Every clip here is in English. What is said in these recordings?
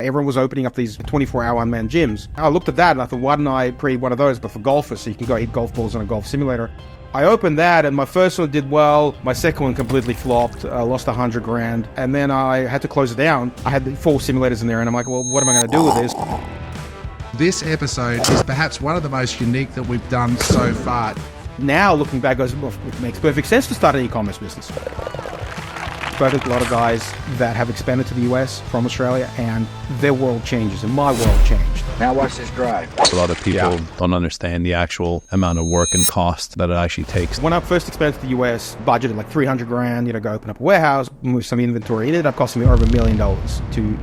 Everyone was opening up these 24-hour unmanned gyms. I looked at that and I thought, why didn't I create one of those, but for golfers, so you can go hit golf balls on a golf simulator. I opened that and my first one did well. My second one completely flopped. I lost $100,000. And then I had to close it down. I had the 4 simulators in there and I'm like, well, what am I going to do with this? This episode is perhaps one of the most unique that we've done so far. Now, looking back, it makes perfect sense to start an e-commerce business. I've spoken to a lot of guys that have expanded to the US from Australia, and their world changes, and my world changed. Now watch this drive. A lot of people don't understand the actual amount of work and cost that it actually takes. When I first expanded to the US, budgeted like $300,000, go open up a warehouse, move some inventory. It ended up costing me over $1 million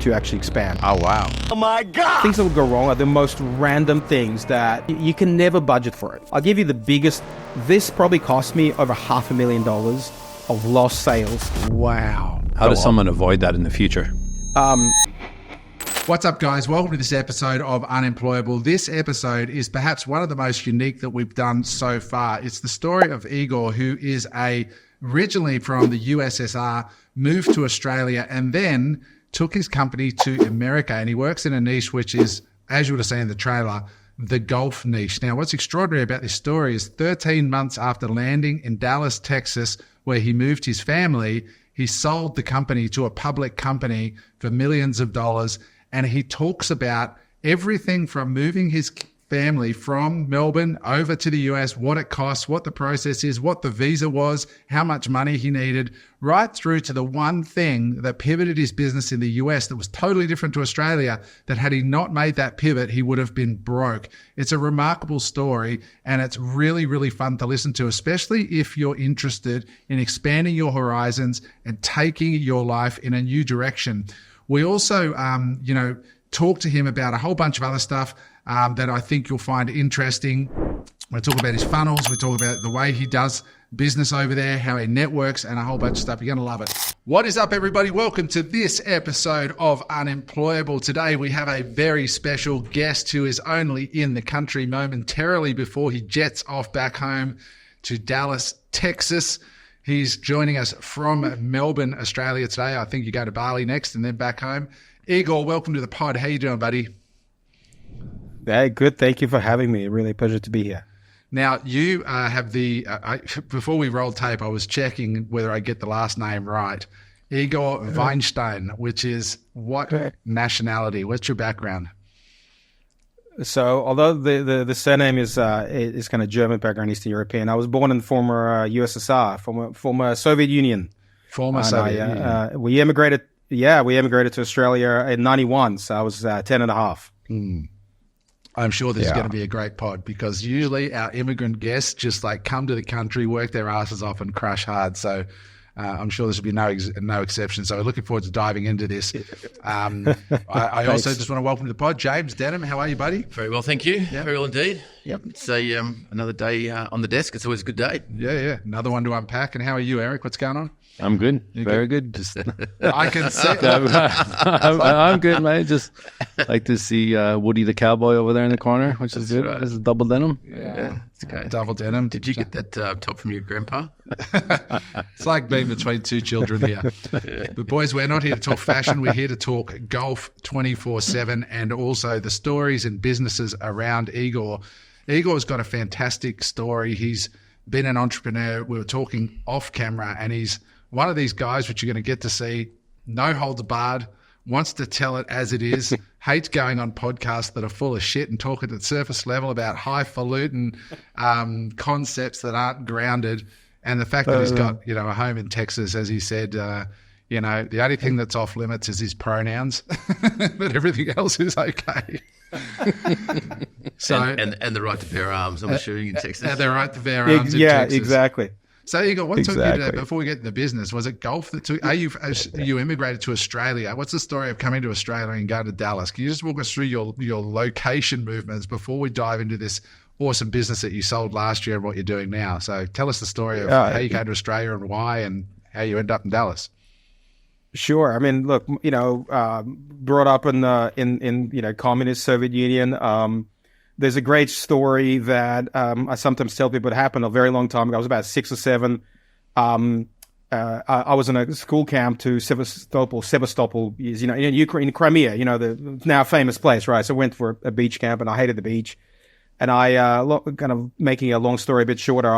to actually expand. Oh, wow. Oh my God! Things that would go wrong are the most random things that you can never budget for it. I'll give you the biggest. This probably cost me over $500,000 of lost sales. Wow. How does someone avoid that in the future? What's up, guys? Welcome to this episode of Unemployable. This episode is perhaps one of the most unique that we've done so far. It's the story of Igor, who is originally from the USSR, moved to Australia, and then took his company to America. And he works in a niche which is, as you would have seen in the trailer, the golf niche. Now, what's extraordinary about this story is 13 months after landing in Dallas, Texas, where he moved his family, he sold the company to a public company for millions of dollars. And he talks about everything from moving his family from Melbourne over to the US, what it costs, what the process is, what the visa was, how much money he needed, right through to the one thing that pivoted his business in the US that was totally different to Australia, that had he not made that pivot, he would have been broke. It's a remarkable story, and it's really, really fun to listen to, especially if you're interested in expanding your horizons and taking your life in a new direction. We also, talk to him about a whole bunch of other stuff that I think you'll find interesting. We talk about his funnels. We talk about the way he does business over there, how he networks, and a whole bunch of stuff. You're going to love it. What is up, everybody? Welcome to this episode of Unemployable. Today, we have a very special guest who is only in the country momentarily before he jets off back home to Dallas, Texas. He's joining us from Melbourne, Australia today. I think you go to Bali next and then back home. Igor, welcome to the pod. How you doing, buddy? Hey, good. Thank you for having me. Really a pleasure to be here. Now, you have before we rolled tape, I was checking whether I get the last name right. Igor Weinstein, which is what nationality? What's your background? So, although the surname is kind of German background, Eastern European, I was born in the former USSR, former Soviet Union. Former Soviet Union. We immigrated to Australia in 91, so I was 10 and a half. I'm sure this is going to be a great pod, because usually our immigrant guests just come to the country, work their asses off and crush hard. So I'm sure this will be no exception. So we're looking forward to diving into this. I also just want to welcome to the pod, James Denham. How are you, buddy? Very well, thank you. Yep. Very well indeed. Yep. It's another day on the desk. It's always a good day. Yeah. Another one to unpack. And how are you, Eric? What's going on? I'm good. Very good. Just I can see. I'm good, man. Just like to see Woody the cowboy over there in the corner, which is good. Right. This is double denim. Yeah. It's okay. Double denim. Did you get that top from your grandpa? It's like being between two children here. But boys, we're not here to talk fashion. We're here to talk golf 24/7, and also the stories and businesses around Igor. Igor's got a fantastic story. He's been an entrepreneur. We were talking off camera, and he's one of these guys which you're going to get to see, no holds barred, wants to tell it as it is, hates going on podcasts that are full of shit and talking at the surface level about highfalutin concepts that aren't grounded. And the fact that he's got, a home in Texas, as he said, the only thing that's off limits is his pronouns, but everything else is okay. So and the right to bear arms, I'm assuming, in Texas. The right to bear arms in yeah, Texas. Exactly. So Igor, what took you to, before we get into business, was it golf that took you immigrated to Australia? What's the story of coming to Australia and going to Dallas? Can you just walk us through your location movements before we dive into this awesome business that you sold last year and what you're doing now? So tell us the story of how you came to Australia and why, and how you ended up in Dallas. Sure. I mean, look, brought up in communist Soviet Union. There's a great story that I sometimes tell people it happened a very long time ago. I was about 6 or 7. I was in a school camp to Sevastopol, in Ukraine, in Crimea, the now famous place, right? So I went for a beach camp, and I hated the beach. And I, kind of making a long story a bit shorter,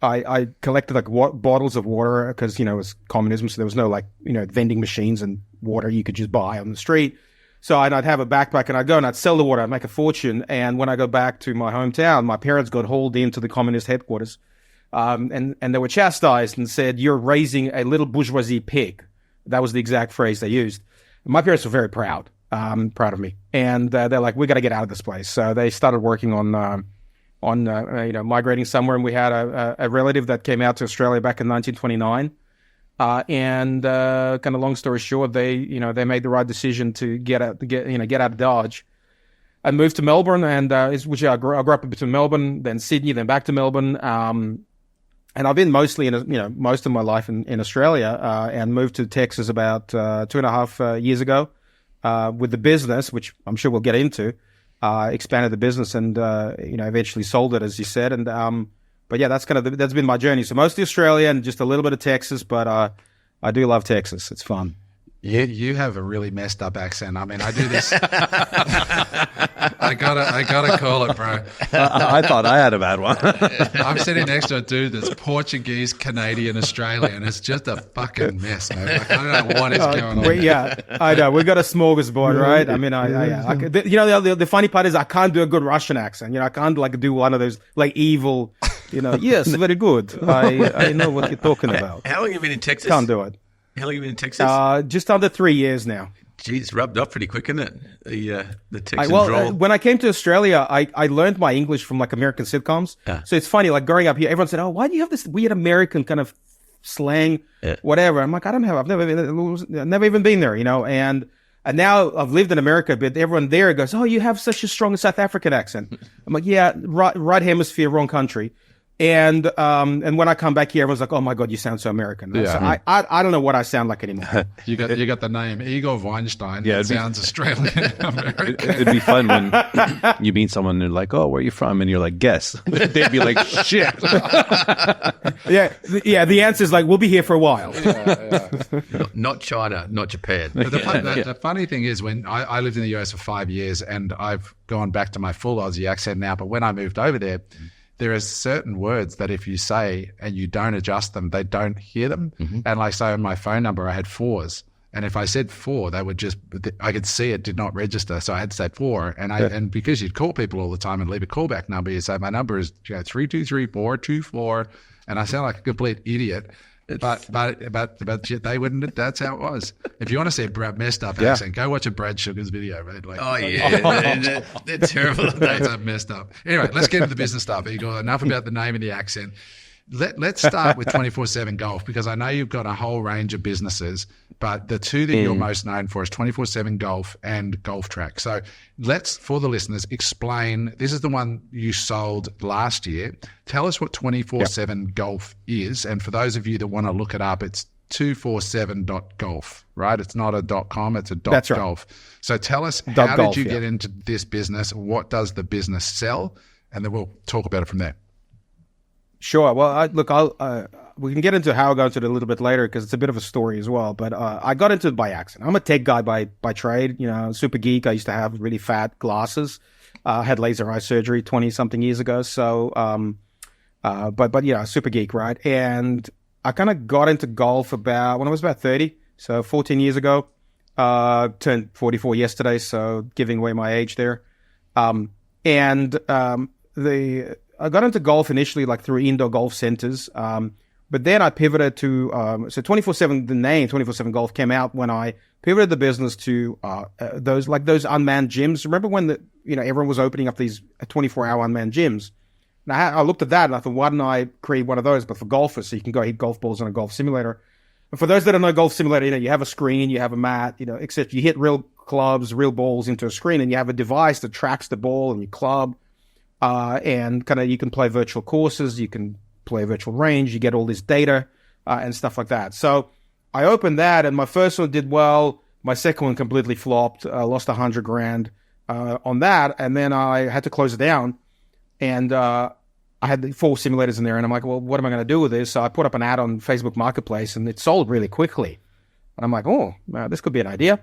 I collected like bottles of water because, it was communism. So there was no vending machines and water you could just buy on the street. So I'd have a backpack and I'd go and I'd sell the water. I'd make a fortune. And when I go back to my hometown, my parents got hauled into the communist headquarters. And they were chastised and said, "You're raising a little bourgeoisie pig." That was the exact phrase they used. And my parents were very proud of me. And they're like, "We got to get out of this place." So they started working on migrating somewhere. And we had a relative that came out to Australia back in 1929. And kind of long story short, they made the right decision to get out of Dodge and moved to Melbourne. And I grew up between Melbourne, then Sydney, then back to Melbourne. And I've been mostly most of my life in Australia, and moved to Texas about 2.5 years ago with the business, which I'm sure we'll get into. Expanded the business and eventually sold it, as you said. And but yeah, that's been my journey. So mostly Australia and just a little bit of Texas, but I do love Texas. It's fun. You have a really messed up accent. I mean, I do this. I gotta call it, bro. I thought I had a bad one. I'm sitting next to a dude that's Portuguese, Canadian, Australian. It's just a fucking mess, man. Like, I don't know what is going on. Yeah, I know. We've got a smorgasbord, right? I mean, the funny part is I can't do a good Russian accent. I can't do one of those evil, yes, very good. I know what you're talking about. How long have you been in Texas? Can't do it. How long have you been in Texas? Just under 3 years now. Geez, rubbed up pretty quick, isn't it? The Texan drawl. When I came to Australia, I learned my English from American sitcoms. Yeah. So it's funny, growing up here, everyone said, "Oh, why do you have this weird American kind of slang, whatever?" I'm like, I've never even been there, And now I've lived in America a bit. Everyone there goes, "Oh, you have such a strong South African accent." I'm like, "Yeah, right hemisphere, wrong country." And when I come back here, everyone's like, "Oh my God, you sound so American." Yeah. So I don't know what I sound like anymore. You got the name Igor Weinstein. Yeah, it sounds Australian American. It'd be fun when you meet someone and they're like, "Oh, where are you from?" And you're like, "Guess." They'd be like, "Shit." Yeah. The answer is we'll be here for a while. Not China, not Japan. But the funny thing is, when I lived in the US for 5 years, and I've gone back to my full Aussie accent now, but when I moved over there, there are certain words that if you say and you don't adjust them, they don't hear them. Mm-hmm. And so in my phone number, I had fours. And if I said four, they would I could see it did not register. So I had to say four. And because you'd call people all the time and leave a callback number, you say, my number is 323-424. And I sound like a complete idiot. But they wouldn't. That's how it was. If you want to see a messed up accent, go watch a Brad Sugars video. Right? They're terrible. That's messed up. Anyway, let's get into the business stuff. Igor, enough about the name and the accent. Let's start with 24/7 Golf, because I know you've got a whole range of businesses, but the two that you're most known for is 24/7 Golf and Golf Track. So let's, for the listeners, explain. This is the one you sold last year. Tell us what 24/7 Golf is, and for those of you that want to look it up, it's 247.golf, right? It's not a .com, it's a That's right. .golf. So tell us, Golf, how did you get into this business? What does the business sell? And then we'll talk about it from there. Sure. Well, we can get into how I got into it a little bit later because it's a bit of a story as well. But I got into it by accident. I'm a tech guy by trade. Super geek. I used to have really fat glasses. I had laser eye surgery 20-something years ago. So, but super geek, right? And I kind of got into golf when I was about 30. So 14 years ago. Turned 44 yesterday. So giving away my age there. I got into golf initially through indoor golf centers, but then I pivoted to so 24/7. The name 24/7 Golf came out when I pivoted the business to those unmanned gyms. Remember when everyone was opening up these 24-hour unmanned gyms? And I looked at that and I thought, why didn't I create one of those, but for golfers, so you can go hit golf balls on a golf simulator. And for those that don't know golf simulator, you have a screen, you have a mat, except you hit real clubs, real balls into a screen, and you have a device that tracks the ball and your club. And you can play virtual courses, you can play virtual range, you get all this data, and stuff like that. So I opened that and my first one did well. My second one completely flopped, lost $100,000, on that. And then I had to close it down. And, I had the 4 simulators in there, and I'm like, well, what am I going to do with this? So I put up an ad on Facebook Marketplace, and it sold really quickly. And I'm like, oh, this could be an idea.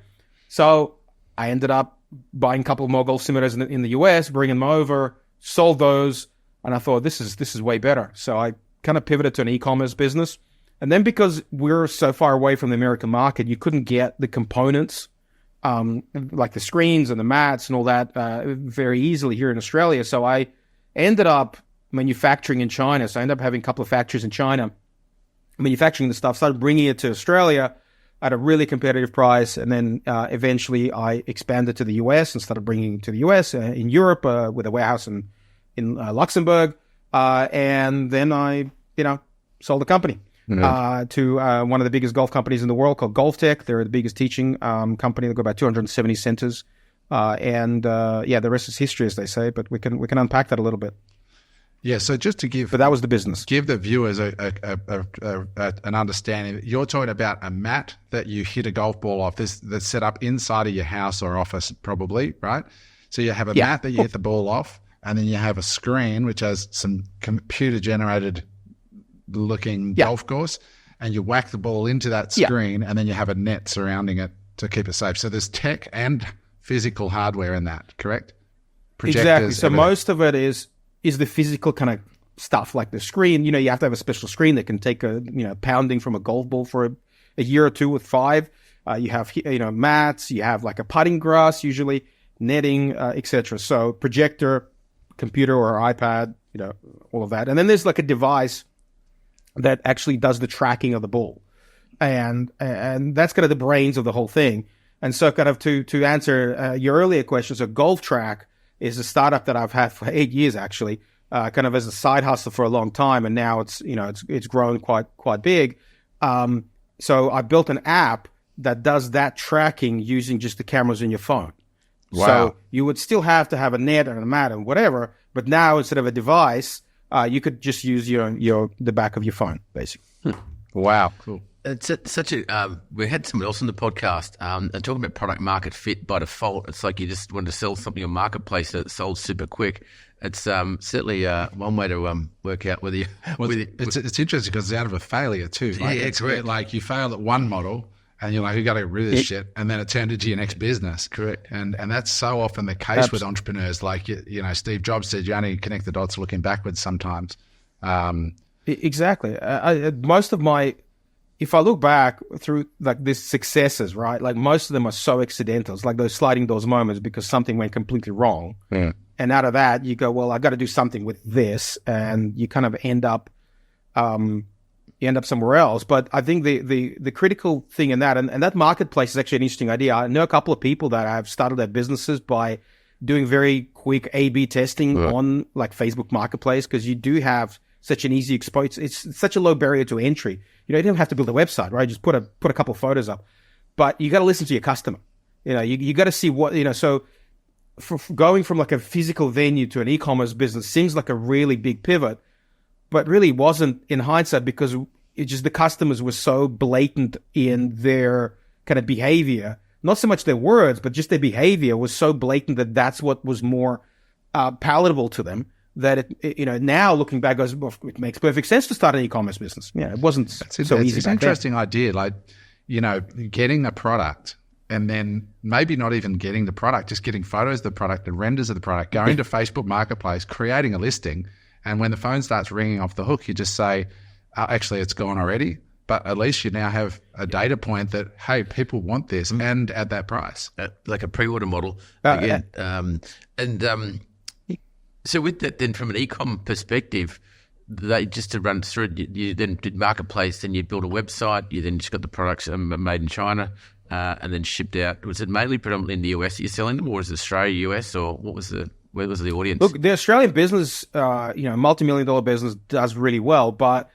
So I ended up buying a couple more golf simulators in the US, bringing them over, sold those, and I thought, this is way better. So I kind of pivoted to an e-commerce business. And then because we're so far away from the American market, you couldn't get the components, like the screens and the mats and all that, very easily here in Australia. So I ended up manufacturing in China. So I ended up having a couple of factories in China, manufacturing the stuff, started bringing it to Australia at a really competitive price. And then eventually I expanded to the US and started bringing it to the US, in Europe, with a warehouse in Luxembourg. And then I, sold the company. To one of the biggest golf companies in the world called GolfTech. They're the biggest teaching company. They've got about 270 centers. The rest is history, as they say, but we can unpack that a little bit. Yeah, so just to give... But that was the business. Give the viewers an understanding. You're talking about a mat that you hit a golf ball off. That's set up inside of your house or office, probably, right? So you have a mat that you hit the ball off, and then you have a screen which has some computer-generated looking golf course, and you whack the ball into that screen, and then you have a net surrounding it to keep it safe. So there's tech and physical hardware in that, correct? Projectors, exactly. So everything. Most of it is the physical kind of stuff, like the screen. You have to have a special screen that can take pounding from a golf ball for a year or two with 5. You have mats. You have like a putting grass, usually netting, etc. So projector, computer or iPad, all of that, and then there's like a device that actually does the tracking of the ball. And that's kind of the brains of the whole thing. And so kind of to answer your earlier questions, so GolfTrack is a startup that I've had for 8 years, actually, kind of as a side hustle for a long time. And now it's grown quite big. So I built an app that does that tracking using just the cameras in your phone. Wow. So you would still have to have a net and a mat and whatever, but now instead of a device, you could just use the back of your phone, basically. Wow, cool. It's such a. We had someone else on the podcast and talking about product market fit by default. It's like you just want to sell something on marketplace that sold super quick. It's certainly one way to work out whether you. It's interesting because it's out of a failure too. Correct. Like you failed at one model, and you're like, you got to get rid of this shit, and then it turned into your next business. Correct. And that's so often the case with entrepreneurs. Like Steve Jobs said, you only connect the dots looking backwards sometimes. Exactly. Most of if I look back through like these successes, right? Like most of them are so accidental. It's like those sliding doors moments because something went completely wrong. Yeah. And out of that, you go, well, I got to do something with this, and you kind of end up somewhere else. But I think the critical thing in that, and that marketplace is actually an interesting idea. I know a couple of people that have started their businesses by doing very quick A/B testing on like Facebook Marketplace, because you do have such an easy exposure. It's such a low barrier to entry. You don't have to build a website, right? Just put a couple of photos up, but you got to listen to your customer. You got to see what, so for going from like a physical venue to an e-commerce business seems like a really big pivot, but really wasn't in hindsight, because the customers were so blatant in their kind of behavior. Not so much their words, but just their behavior was so blatant that that's what was more palatable to them. That now looking back, goes, well, it makes perfect sense to start an e-commerce business. Yeah, it wasn't so easy. It's an interesting idea, like getting a product and then maybe not even getting the product, just getting photos of the product and renders of the product, going to Facebook Marketplace, creating a listing, and when the phone starts ringing off the hook, you just say, actually, it's gone already. But at least you now have a data point that, hey, people want this and at that price, like a pre-order model again, So with that, then from an e-com perspective, just to run through it, you then did marketplace, then you built a website, you then just got the products made in China and then shipped out. Was it mainly predominantly in the US that you're selling them, or was it Australia, US, or where was the audience? Look, the Australian business, multi-million-dollar business does really well, but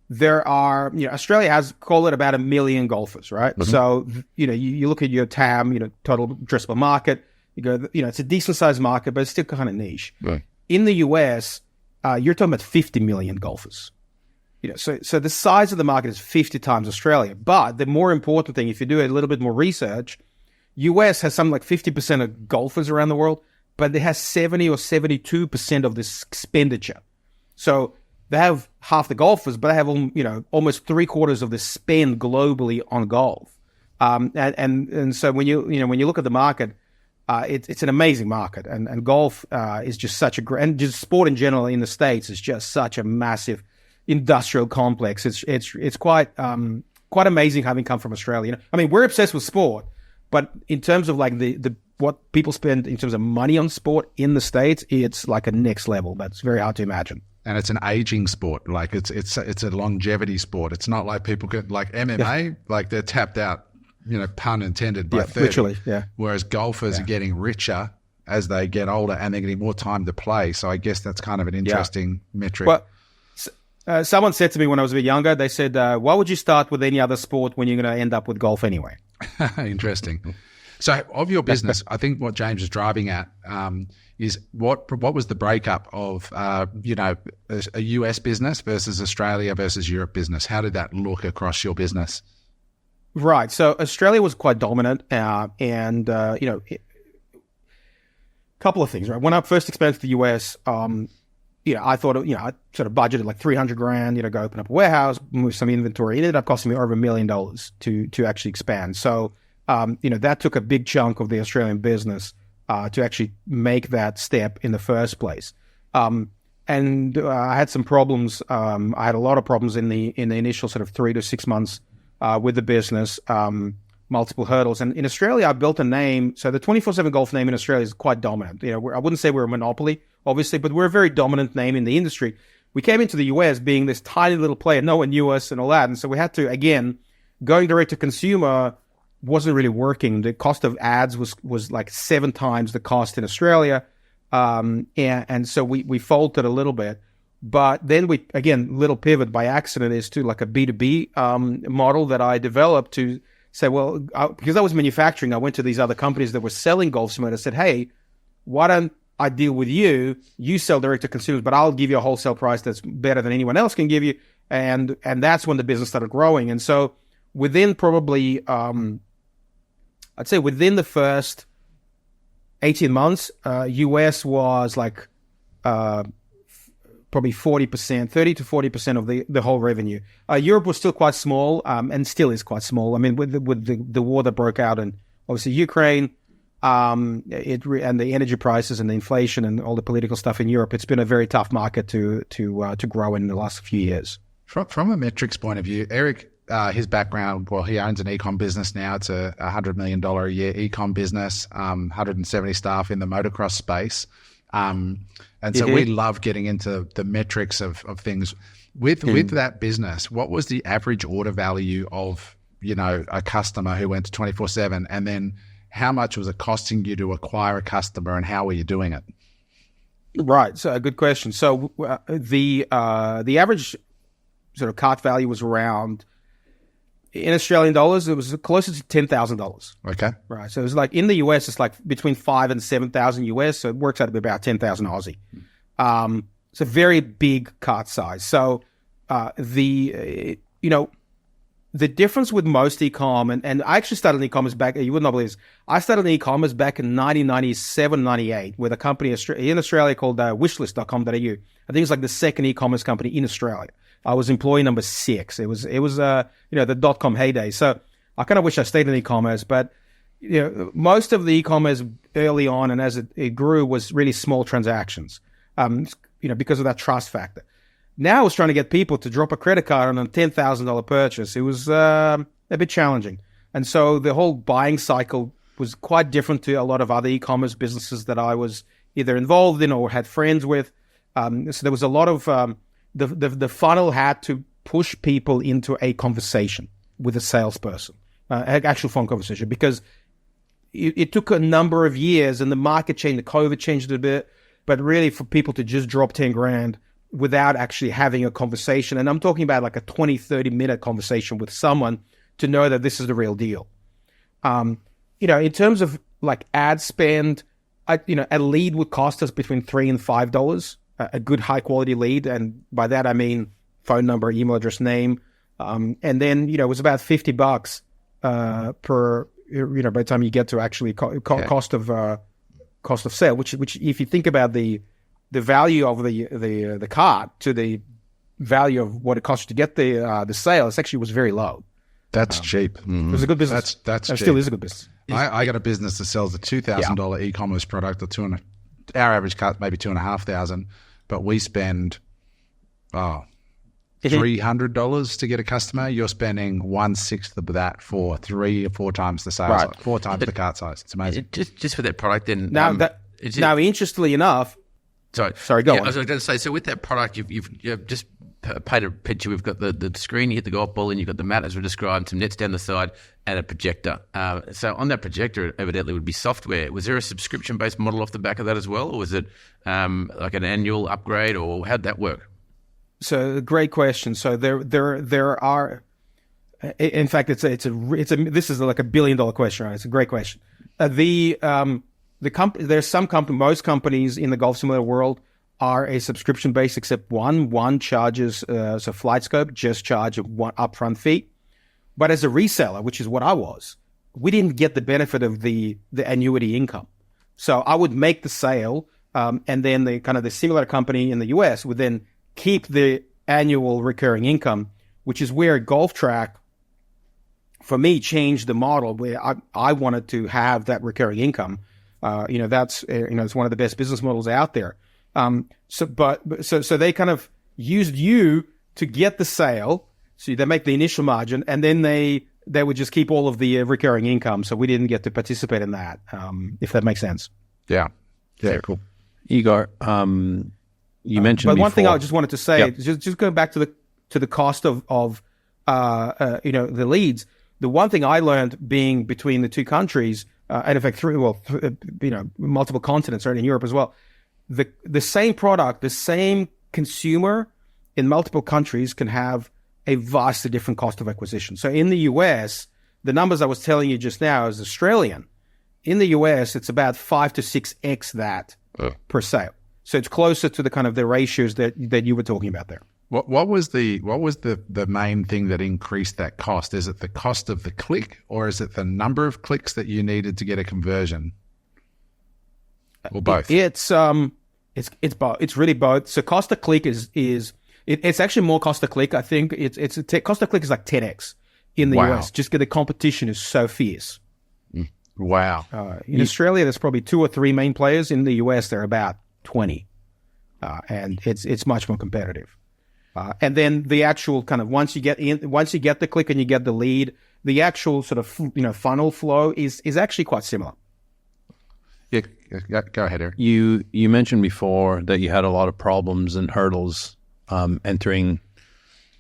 there are, Australia has, call it about 1 million golfers, right? Mm-hmm. So, you look at your TAM, total addressable market, you go, it's a decent-sized market, but it's still kind of niche. Right. In the US, you're talking about 50 million golfers. So the size of the market is 50 times Australia. But the more important thing, if you do a little bit more research, US has something like 50% of golfers around the world, but it has 70 or 72% of this expenditure. So they have half the golfers, but they have, almost 3/4 of the spend globally on golf. And so when you look at the market, it's an amazing market, and golf is just such a great, and just sport in general in the States is just such a massive industrial complex. It's quite amazing having come from Australia. I mean, we're obsessed with sport, but in terms of like the what people spend in terms of money on sport in the States, it's like a next level. That's very hard to imagine. And it's an aging sport. Like it's a longevity sport. It's not like people get like MMA, like they're tapped out, pun intended, by 30. Literally, yeah. Whereas golfers are getting richer as they get older and they're getting more time to play. So I guess that's kind of an interesting metric. Well, someone said to me when I was a bit younger, they said, why would you start with any other sport when you're going to end up with golf anyway? Interesting. So of your business, I think what James is driving at is what was the breakup of, a US business versus Australia versus Europe business? How did that look across your business? Right. So Australia was quite dominant, and couple of things, right? When I first expanded to the US, I thought, I sort of budgeted like $300,000, go open up a warehouse, move some inventory. It ended up costing me over $1 million to actually expand. So, that took a big chunk of the Australian business to actually make that step in the first place. And I had some problems. I had a lot of problems in the initial sort of 3 to 6 months with the business, multiple hurdles. And in Australia, I built a name. So the 24/7 Golf name in Australia is quite dominant. I wouldn't say we're a monopoly, obviously, but we're a very dominant name in the industry. We came into the US being this tiny little player. No one knew us and all that. And so we had to, again, going direct to consumer wasn't really working. The cost of ads was like 7 times the cost in Australia. And so we faltered a little bit. But then little pivot by accident is to like a B2B model that I developed to say, well, because I was manufacturing, I went to these other companies that were selling golf simulators. I said, hey, why don't I deal with you? You sell direct to consumers, but I'll give you a wholesale price that's better than anyone else can give you. And that's when the business started growing. And so within probably, I'd say within the first 18 months, US was like probably 40%, 30 to 40% of the whole revenue. Europe was still quite small, and still is quite small. I mean, with the war that broke out in obviously Ukraine, and the energy prices and the inflation and all the political stuff in Europe, it's been a very tough market to grow in the last few years. From a metrics point of view, Eric, his background, well, he owns an e-com business now. It's a $100 million a year e-com business, 170 staff in the motocross space. And so we love getting into the metrics of things. With that business, what was the average order value of, a customer who went to 24/7? And then how much was it costing you to acquire a customer, and how were you doing it? Right. So a good question. So the average sort of cart value was around, in Australian dollars, it was closer to $10,000. Okay. Right. So it was like in the US, it's like between 5,000 and 7,000 US. So it works out to be about 10,000 Aussie. It's a very big cart size. So the difference with most e-com, and I actually started in e-commerce back, you would not believe this, I started in e-commerce back in 1997, 98 with a company in Australia called wishlist.com.au. I think it's like the second e-commerce company in Australia. I was employee number 6. It was the .com heyday. So I kind of wish I stayed in e-commerce, but most of the e-commerce early on and as it grew was really small transactions, because of that trust factor. Now I was trying to get people to drop a credit card on a $10,000 purchase. It was a bit challenging. And so the whole buying cycle was quite different to a lot of other e-commerce businesses that I was either involved in or had friends with. So there was a lot of the funnel had to push people into a conversation with a salesperson, an actual phone conversation, because it took a number of years and the market changed, the COVID changed it a bit, but really for people to just drop 10 grand without actually having a conversation. And I'm talking about like a 20, 30 minute conversation with someone to know that this is the real deal. In terms of like ad spend, a lead would cost us between $3 and $5, a good high quality lead. And by that, I mean phone number, email address, name. And then, it was about $50 per, by the time you get to actually cost of sale, which if you think about the the value of the cart to the value of what it cost you to get the sale, it actually was very low. That's cheap. It was a good business. That's it cheap. still is a good business. I got a business that sells a $2,000 e-commerce product, or our average cut maybe $2,500, but we spend $300 to get a customer. You're spending 1/6 of that for 3 or 4 times the sales, Right. 4 times the cart size. It's amazing. Just for that product, then. Now interestingly enough, Sorry, go yeah, on. I was going to say, so with that product, you've just painted a picture. We've got the screen, you hit the golf ball, and you've got the mat as we described, some nets down the side, and a projector. So on that projector, evidently, would be software. Was there a subscription-based model off the back of that as well, or was it like an annual upgrade, or how'd that work? So great question. So there are, in fact, this is like $1 billion question. Right? It's a great question. There's most companies in the golf simulator world are a subscription based, except one charges, so FlightScope just charge one upfront fee. But as a reseller, which is what I was, we didn't get the benefit of the annuity income. So I would make the sale, and then the simulator company in the US would then keep the annual recurring income, which is where Golf Track, for me, changed the model where I wanted to have that recurring income. That's it's one of the best business models out there. So they kind of used you to get the sale. So they make the initial margin, and then they would just keep all of the recurring income. So we didn't get to participate in that, if that makes sense. Yeah, cool. Igor, you mentioned. But one thing before- I just wanted to say, just going back to the cost of the leads. The one thing I learned being between the two countries, and in fact multiple continents, right, in Europe as well, the same product, the same consumer in multiple countries can have a vastly different cost of acquisition. So in the US, the numbers I was telling you just now is Australian. In the US, it's about 5 to 6x that per sale. So it's closer to the ratios that you were talking about there. What was the main thing that increased that cost? Is it the cost of the click, or is it the number of clicks that you needed to get a conversion, or both? It's both. It's really both. So cost of click it's actually more cost of click. I think cost of click is like 10x in the US. Just because the competition is so fierce. Wow. In Australia, there's probably 2 or 3 main players. In the US, there are about 20, and it's much more competitive. And then the actual once you get the click and you get the lead, the actual sort of funnel flow is actually quite similar. Yeah, go ahead, Eric. You mentioned before that you had a lot of problems and hurdles entering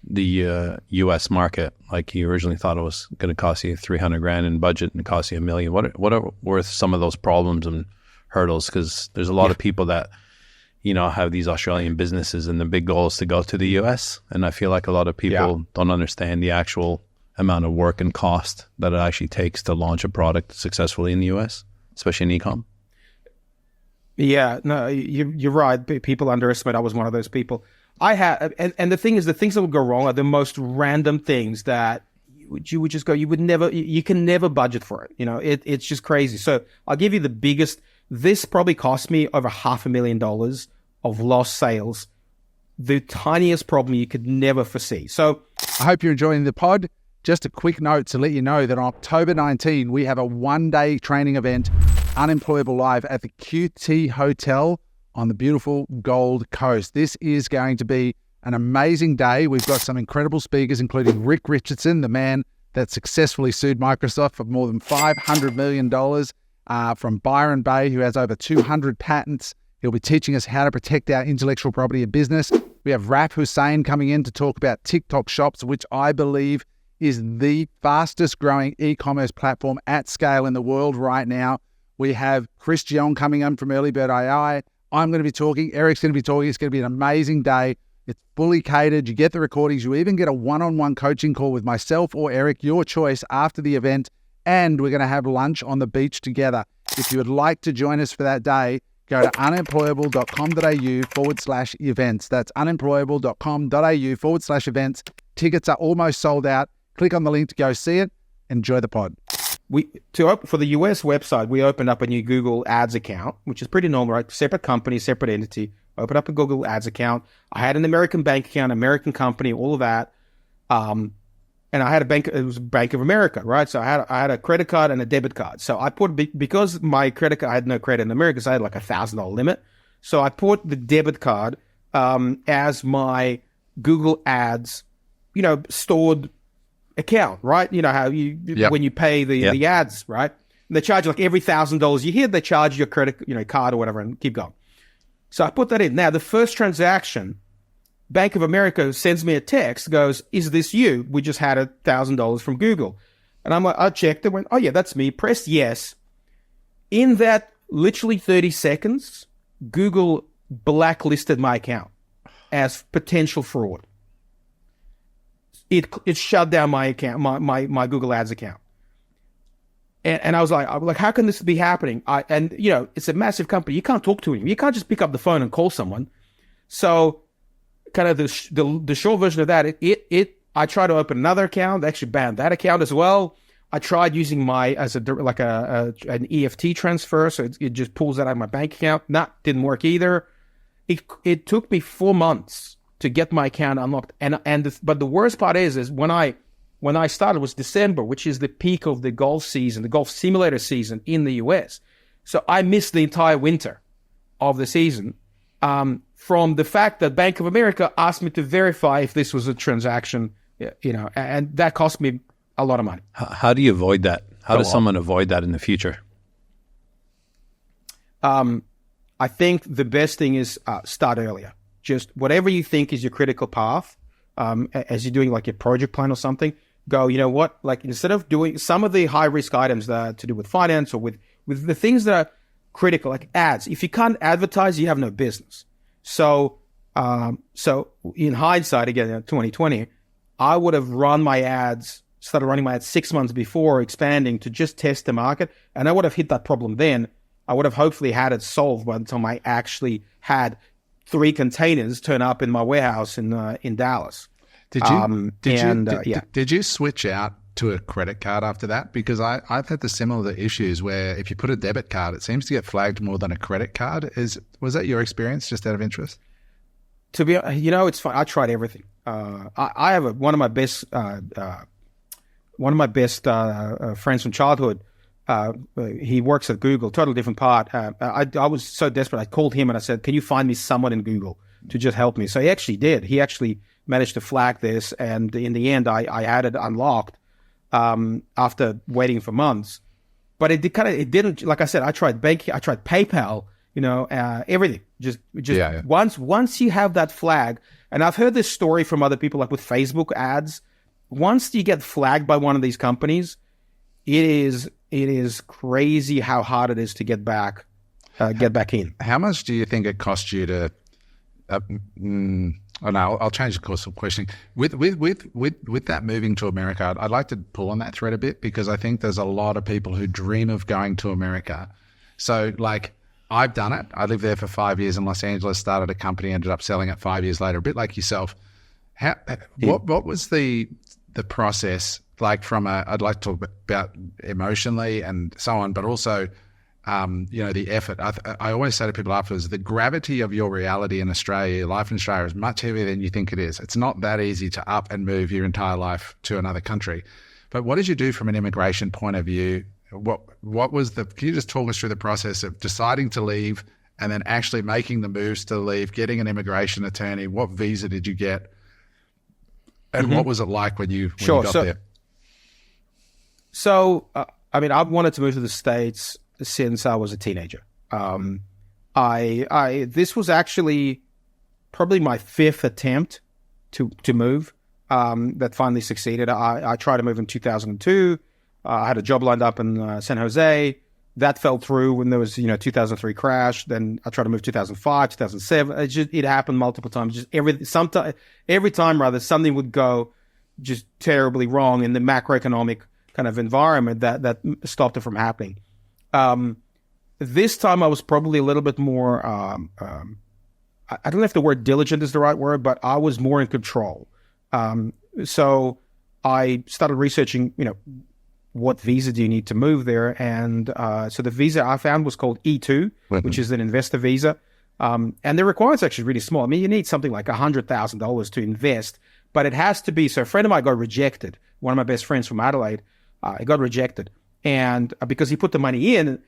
the U.S. market. Like you originally thought it was going to cost you $300,000 in budget and it cost you $1 million. What were some of those problems and hurdles? Because there's a lot of people that have these Australian businesses, and the big goal is to go to the US. And I feel like a lot of people don't understand the actual amount of work and cost that it actually takes to launch a product successfully in the US, especially in e-com. Yeah, no, you're right. People underestimate. I was one of those people. I had, and the thing is, the things that would go wrong are the most random things that you would just go, you can never budget for it. It's just crazy. So I'll give you the biggest. This probably cost me over $500,000 of lost sales. The tiniest problem you could never foresee. So I hope you're enjoying the pod. Just a quick note to let you know that on October 19, we have a 1-day training event, Unemployable Live, at the QT Hotel on the beautiful Gold Coast. This is going to be an amazing day. We've got some incredible speakers, including Rick Richardson, the man that successfully sued Microsoft for more than $500 million, from Byron Bay, who has over 200 patents. He'll be teaching us how to protect our intellectual property in business. We have Raf Hussain coming in to talk about TikTok Shops, which I believe is the fastest growing e-commerce platform at scale in the world right now. We have Chris Gion coming in from Early Bird AI. I'm going to be talking. Eric's going to be talking. It's going to be an amazing day. It's fully catered. You get the recordings. You even get a one-on-one coaching call with myself or Eric, your choice, after the event. And we're going to have lunch on the beach together. If you would like to join us for that day, go to unemployable.com.au/events. That's unemployable.com.au/events. Tickets are almost sold out. Click on the link to go see it. Enjoy the pod. For the US website, we opened up a new Google Ads account, which is pretty normal, right? Separate company, separate entity. opened up a Google Ads account. I had an American bank account, American company, all of that. And I had it was Bank of America, right? So I had a credit card and a debit card. So I put, because my credit card, I had no credit in America, so I had like $1,000 limit. So I put the debit card as my Google Ads, stored account, right? You know how when you pay the ads, right? And they charge you like every $1,000 you hit, they charge your credit, card or whatever, and keep going. So I put that in. Now the first transaction, Bank of America sends me a text, goes, "Is this you? We just had $1,000 from Google." And I'm like, I checked it, went, "Oh yeah, that's me." Pressed yes. In that literally 30 seconds, Google blacklisted my account as potential fraud. It shut down my account, my Google Ads account. And I was like, how can this be happening? It's a massive company. You can't talk to him. You can't just pick up the phone and call someone. So kind of the short version of that, I tried to open another account. They actually banned that account as well. I tried using an EFT transfer, so it just pulls that out of my bank account. Didn't work either. It took me 4 months to get my account unlocked. But the worst part is when I started was December, which is the peak of the golf season, the golf simulator season in the US. So I missed the entire winter of the season. From the fact that Bank of America asked me to verify if this was a transaction, and that cost me a lot of money. How do you avoid that? How does someone avoid that in the future? I think the best thing is start earlier. Just whatever you think is your critical path, as you're doing like your project plan or something, go, you know what? Like instead of doing some of the high risk items that are to do with finance or with the things that are critical, like ads. If you can't advertise, you have no business. So in hindsight, again, 2020, I would have started running my ads 6 months before expanding to just test the market. And I would have hit that problem then. I would have hopefully had it solved by the time I actually had 3 containers turn up in my warehouse in Dallas. Did you switch out to a credit card after that? Because I've had the similar issues where if you put a debit card, it seems to get flagged more than a credit card. Was that your experience, just out of interest? To be, it's fun. I tried everything. I have one of my best friends from childhood. He works at Google, totally different part. I was so desperate. I called him and I said, "Can you find me someone in Google to just help me?" So he actually did. He actually managed to flag this, and in the end, I had it unlocked after waiting for months. But it didn't. Like I said, I tried banking, I tried PayPal, everything. Just once you have that flag, and I've heard this story from other people, like with Facebook ads. Once you get flagged by one of these companies, it is crazy how hard it is to get back in. How much do you think it cost you to? I'll change the course of questioning. With that moving to America, I'd like to pull on that thread a bit, because I think there's a lot of people who dream of going to America. So like I've done it. I lived there for 5 years in Los Angeles, started a company, ended up selling it 5 years later, a bit like yourself. What was the process like I'd like to talk about emotionally and so on, but also the effort. I always say to people afterwards, the gravity of your reality in Australia, life in Australia, is much heavier than you think it is. It's not that easy to up and move your entire life to another country. But what did you do from an immigration point of view? What was can you just talk us through the process of deciding to leave and then actually making the moves to leave, getting an immigration attorney? What visa did you get? And what was it like when you got there? So, I've wanted to move to the States since I was a teenager. This was actually probably my 5th attempt to move that finally succeeded. I tried to move in 2002. I had a job lined up in San Jose. That fell through when there was 2003 crash. Then I tried to move 2005, 2007. It happened multiple times. Every time something would go just terribly wrong in the macroeconomic kind of environment that stopped it from happening. This time I was probably a little bit more, I don't know if the word diligent is the right word, but I was more in control. So I started researching, what visa do you need to move there? And so the visa I found was called E2, which is an investor visa. And the requirement's actually really small. I mean, you need something like $100,000 to invest, but it has to be. So a friend of mine got rejected. One of my best friends from Adelaide, he got rejected. And because he put the money in,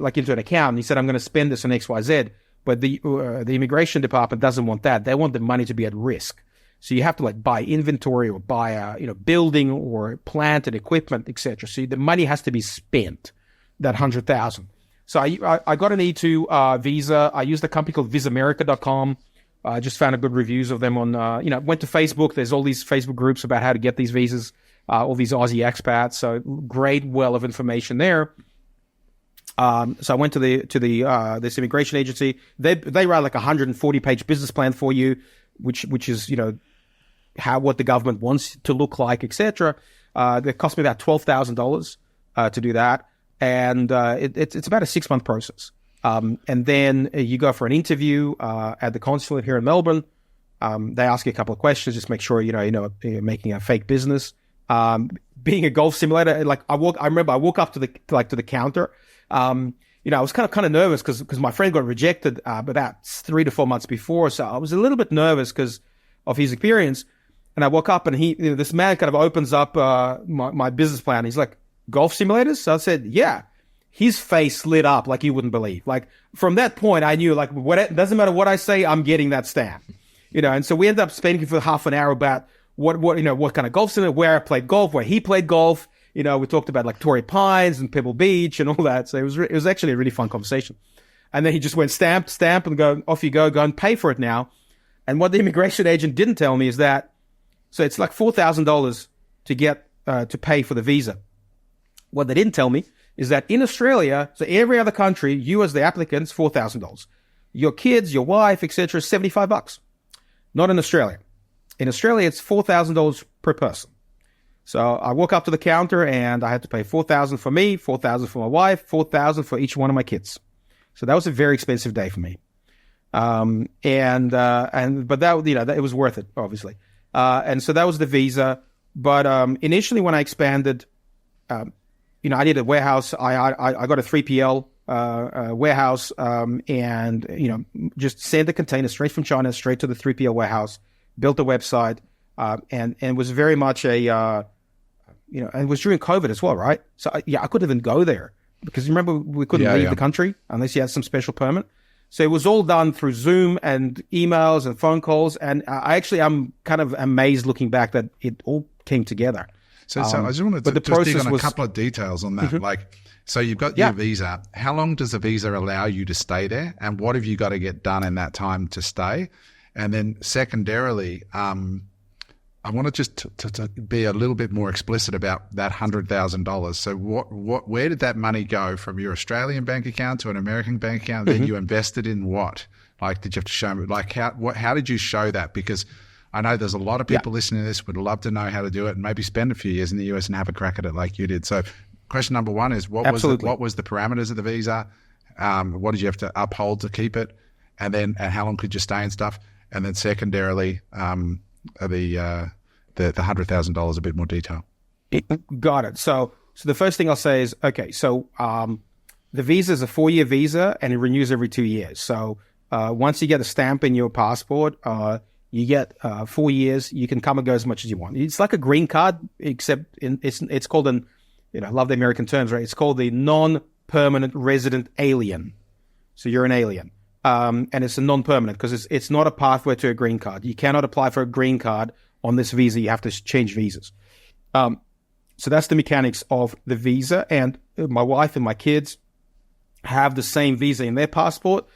like into an account, and he said, I'm going to spend this on X, Y, Z. But the immigration department doesn't want that. They want the money to be at risk. So you have to like buy inventory or buy a building or plant and equipment, etc. So the money has to be spent, that 100,000. So I got an E2 visa. I used a company called visamerica.com. I just found a good reviews of them on, went to Facebook. There's all these Facebook groups about how to get these visas, all these Aussie expats. So great well of information there. So I went to this immigration agency. They write like a 140-page business plan for you, which is, what the government wants to look like, etc. It cost me about $12,000 to do that. And it's about a 6-month process. And then you go for an interview at the consulate here in Melbourne. They ask you a couple of questions, just make sure you're making a fake business. Being a golf simulator, like I remember I walk up to the counter. I was kind of nervous because my friend got rejected about 3 to 4 months before, so I was a little bit nervous because of his experience. And I walk up and this man kind of opens up my business plan. He's like, golf simulators? So I said, yeah. His face lit up like you wouldn't believe. Like from that point, I knew like it doesn't matter what I say, I'm getting that stamp. And so we ended up spending for half an hour about what kind of golf simulator, where I played golf, where he played golf. We talked about like Torrey Pines and Pebble Beach and all that. So it was actually a really fun conversation. And then he just went stamp, and go, off you go and pay for it now. And what the immigration agent didn't tell me is that, so it's like $4,000 to get, to pay for the visa. What they didn't tell me is that in Australia, so every other country, you as the applicant, $4,000. Your kids, your wife, etc., $75. Not in Australia. In Australia, it's $4,000 per person. So I walk up to the counter and I had to pay $4,000 for me, $4,000 for my wife, $4,000 for each one of my kids. So that was a very expensive day for me. But that it was worth it, obviously. And so that was the visa. But initially, when I expanded, I did a warehouse. I got a 3PL warehouse, and just sent the container straight from China straight to the 3PL warehouse. Built a website, and was very much and it was during COVID as well, right? So I couldn't even go there because remember we couldn't leave the country unless you had some special permit. So it was all done through Zoom and emails and phone calls, and I'm kind of amazed looking back that it all came together. So I just wanted to just dig on a couple of details on that. Mm-hmm. So you've got your visa. How long does the visa allow you to stay there? And what have you got to get done in that time to stay? And then secondarily, I want to just to be a little bit more explicit about that $100,000. So where did that money go from your Australian bank account to an American bank account? Mm-hmm. Then you invested in what? Like, did you have to show, like, how did you show that? Because I know there's a lot of people listening to this would love to know how to do it and maybe spend a few years in the US and have a crack at it like you did. So question number one is what was the parameters of the visa? What did you have to uphold to keep it? And then how long could you stay and stuff? And then secondarily, the $100,000, a bit more detail. Got it. So the first thing I'll say is, okay, so the visa is a 4-year visa and it renews every 2 years. So once you get a stamp in your passport, you get 4 years. You can come and go as much as you want. It's like a green card, except it's called I love the American terms, right? It's called the non-permanent resident alien. So you're an alien. And it's a non-permanent because it's not a pathway to a green card. You cannot apply for a green card on this visa. You have to change visas. So that's the mechanics of the visa. And my wife and my kids have the same visa in their passport.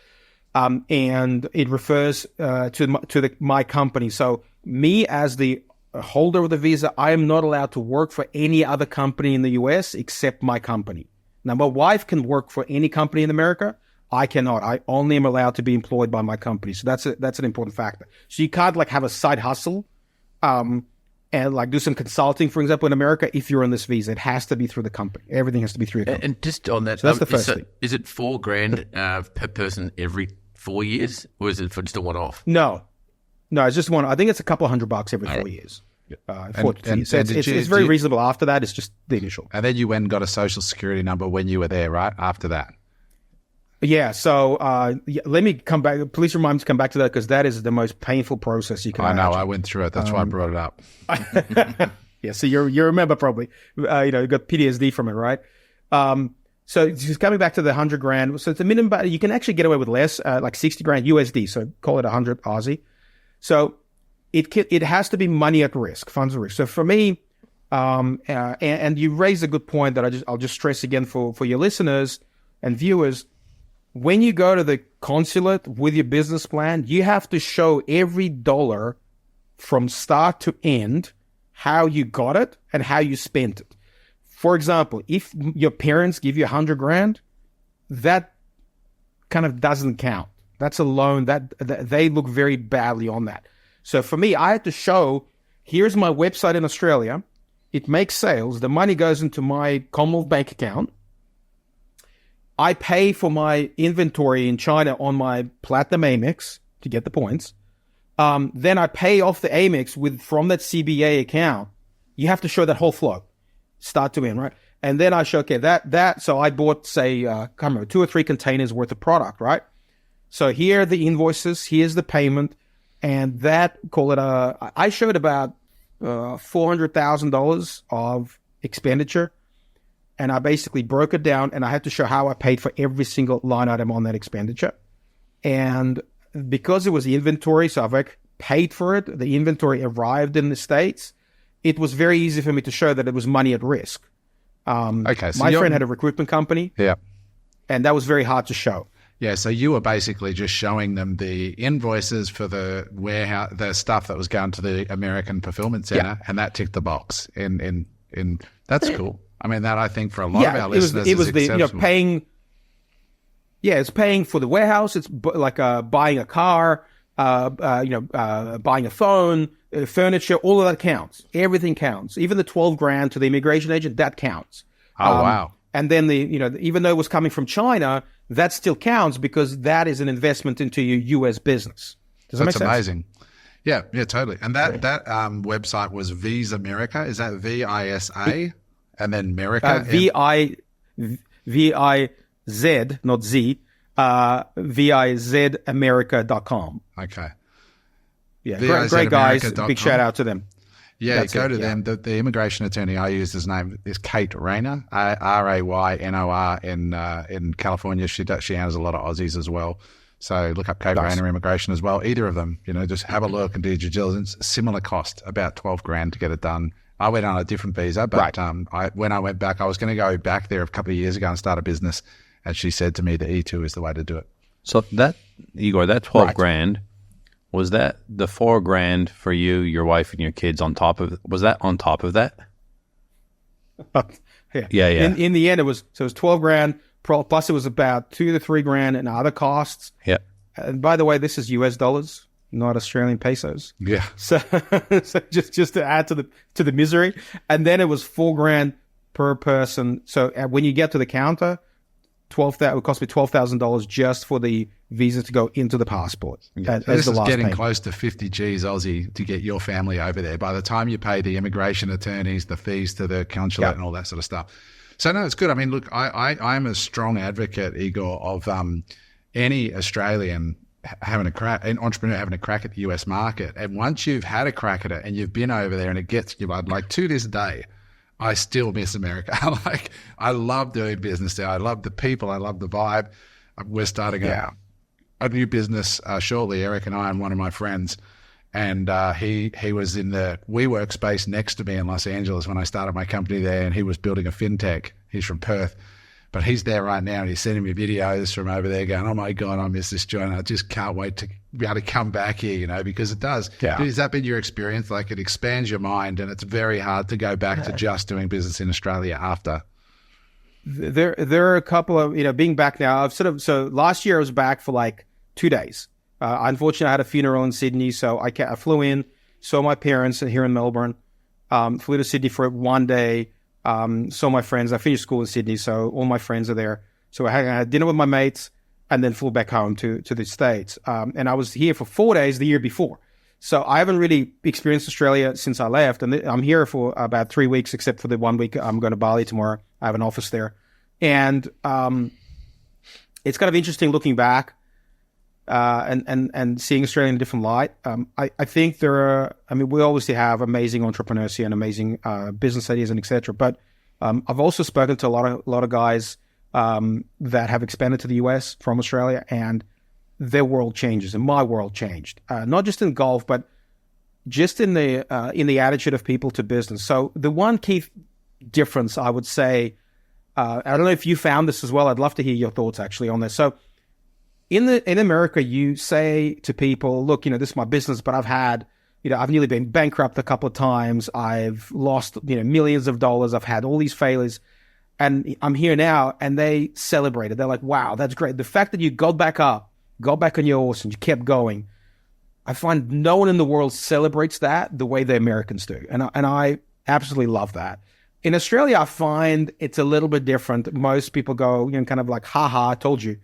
And it refers to my company. So me as the holder of the visa, I am not allowed to work for any other company in the US except my company. Now, my wife can work for any company in America. I cannot. I only am allowed to be employed by my company. So that's an important factor. So you can't have a side hustle, and do some consulting, for example, in America. If you're on this visa, it has to be through the company. Everything has to be through the company. And just on that, so that's the first thing. Is it $4,000 per person every 4 years, or is it for just a one-off? No, it's just one. I think it's a couple $100 every 4 years. It's very reasonable. After that, it's just the initial. And then you went and got a social security number when you were there, right? After that. Yeah, so let me come back. Please remind me to come back to that because that is the most painful process you can I know. imagine. I went through it. That's why I brought it up. Yeah, so you remember probably, you got PTSD from it, right? So just coming back to the 100 grand. So it's a minimum, you can actually get away with less, like 60 grand USD. So call it 100 Aussie. So it has to be money at risk, funds at risk. So for me, and you raised a good point that I'll just stress again for your listeners and viewers. When you go to the consulate with your business plan, you have to show every dollar from start to end, how you got it and how you spent it. For example, if your parents give you 100 grand, that kind of doesn't count. That's a loan that they look very badly on that. So for me, I had to show, here's my website in Australia. It makes sales. The money goes into my Commonwealth bank account. I pay for my inventory in China on my Platinum Amex to get the points. Then I pay off the Amex from that CBA account. You have to show that whole flow, start to end, right? And then I show, okay, so I bought, say, I can't remember, 2 or 3 containers worth of product, right? So here are the invoices, here's the payment, and that, I showed about $400,000 of expenditure. And I basically broke it down and I had to show how I paid for every single line item on that expenditure. And because it was the inventory, so I've paid for it, the inventory arrived in the States, it was very easy for me to show that it was money at risk. Okay, so my friend had a recruitment company. Yeah. And that was very hard to show. Yeah, so you were basically just showing them the invoices for the warehouse, the stuff that was going to the American fulfillment center, and that ticked the box. In that's cool. I mean, that I think for a lot of our listeners, it was is the exceptional. paying. Yeah, it's paying for the warehouse. It's like buying a car, buying a phone, furniture. All of that counts. Everything counts. Even the 12 grand to the immigration agent, that counts. Oh wow! And then even though it was coming from China, that still counts because that is an investment into your U.S. business. Does that make sense? That's amazing. Yeah, totally. And that website was Visa America. Is that VISA? And then America? V-I-Z, not Z, VIZAmerica.com. Okay. Yeah, great guys. Big shout out to them. Yeah, That's go to them. The immigration attorney I use, his name is Kate Rayner, Raynor in California. She handles a lot of Aussies as well. So look up Kate Rayner Immigration as well. Either of them, just have a look and do due diligence. Similar cost, about 12 grand to get it done. I went on a different visa, but when I went back, I was going to go back there a couple of years ago and start a business. And she said to me that E2 is the way to do it. So Igor, that 12 grand, was that the 4 grand for you, your wife, and your kids on top of? Was that on top of that? Yeah. In the end, it was 12 grand plus it was about 2 to 3 grand in other costs. Yeah. And by the way, this is US dollars, not Australian pesos. Yeah. So just to add to the misery, and then it was 4 grand per person. So when you get to the counter, it would cost me $12,000 just for the visa to go into the passport. Yeah. This is getting close to 50 G's Aussie to get your family over there. By the time you pay the immigration attorneys, the fees to the consulate, and all that sort of stuff. So no, it's good. I mean, look, I'm a strong advocate, Igor, of any Australian an entrepreneur having a crack at the US market. And once you've had a crack at it and you've been over there and it gets you, like to this day, I still miss America. I love doing business there. I love the people. I love the vibe. We're starting a new business shortly, Eric and I and one of my friends. And he was in the WeWork space next to me in Los Angeles when I started my company there, and he was building a fintech. He's from Perth. But he's there right now, and he's sending me videos from over there going, oh, my God, I miss this joint. I just can't wait to be able to come back here, because it does. Yeah. Has that been your experience? Like, it expands your mind, and it's very hard to go back to just doing business in Australia after. There are a couple of, being back now, so last year I was back for like 2 days. Unfortunately, I had a funeral in Sydney, so I flew in, saw my parents here in Melbourne, flew to Sydney for 1 day, saw my friends. I finished school in Sydney, so all my friends are there. So I had dinner with my mates and then flew back home to the States. And I was here for 4 days the year before. So I haven't really experienced Australia since I left. And I'm here for about 3 weeks, except for the 1 week I'm going to Bali tomorrow. I have an office there. And it's kind of interesting looking back and seeing Australia in a different light. I think there are, I mean, we obviously have amazing entrepreneurs here and amazing business ideas and etc. But I've also spoken to a lot of guys that have expanded to the US from Australia, and their world changes, and my world changed. Not just in golf, but just in the attitude of people to business. So the one key difference, I would say, I don't know if you found this as well. I'd love to hear your thoughts actually on this. So in America, you say to people, look, this is my business, but I've nearly been bankrupt a couple of times. I've lost, millions of dollars. I've had all these failures, and I'm here now. And they celebrate it. They're like, wow, that's great. The fact that you got back on your horse and you kept going. I find no one in the world celebrates that the way the Americans do. And I absolutely love that. In Australia, I find it's a little bit different. Most people go, kind of like, haha, I told you.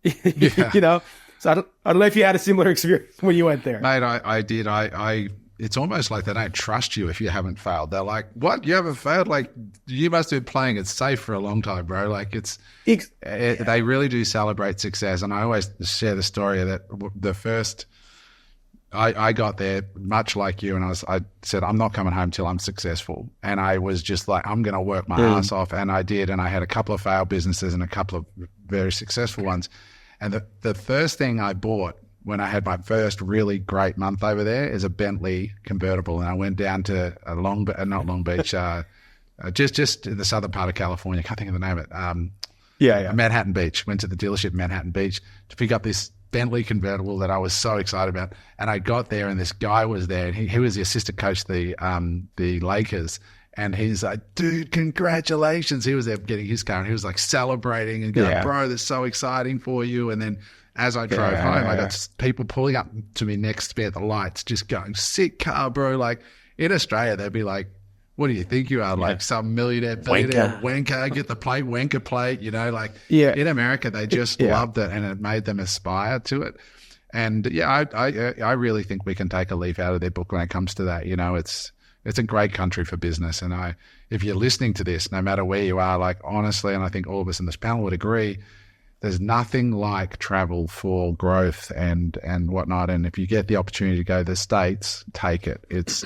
Yeah. So I don't know if you had a similar experience when you went there. Mate, I did. It's almost like they don't trust you if you haven't failed. They're like, what? You haven't failed? Like, you must have been playing it safe for a long time, bro. Like, they really do celebrate success. And I always share the story that the first, I got there much like you, and I said, I'm not coming home till I'm successful. And I was just like, I'm going to work my ass off. And I did. And I had a couple of failed businesses and a couple of very successful ones. And the first thing I bought when I had my first really great month over there is a Bentley convertible. And I went down to not Long Beach, just in the southern part of California. I can't think of the name of it. Manhattan Beach. Went to the dealership in Manhattan Beach to pick up this Bentley convertible that I was so excited about. And I got there and this guy was there, and he was the assistant coach of the Lakers. And he's like, dude, congratulations. He was there getting his car and he was like celebrating and going, bro, that's so exciting for you. And then as I drove home, I got people pulling up to me next to me at the lights, just going, sick car, bro. Like in Australia, they'd be like, what do you think you are? Like some millionaire, billionaire, wanker, get the plate, wanker plate, in America, they just loved it and it made them aspire to it. And I really think we can take a leaf out of their book when it comes to that. It's a great country for business. And if you're listening to this, no matter where you are, like honestly, and I think all of us in this panel would agree, there's nothing like travel for growth and whatnot. And if you get the opportunity to go to the States, take it. It's,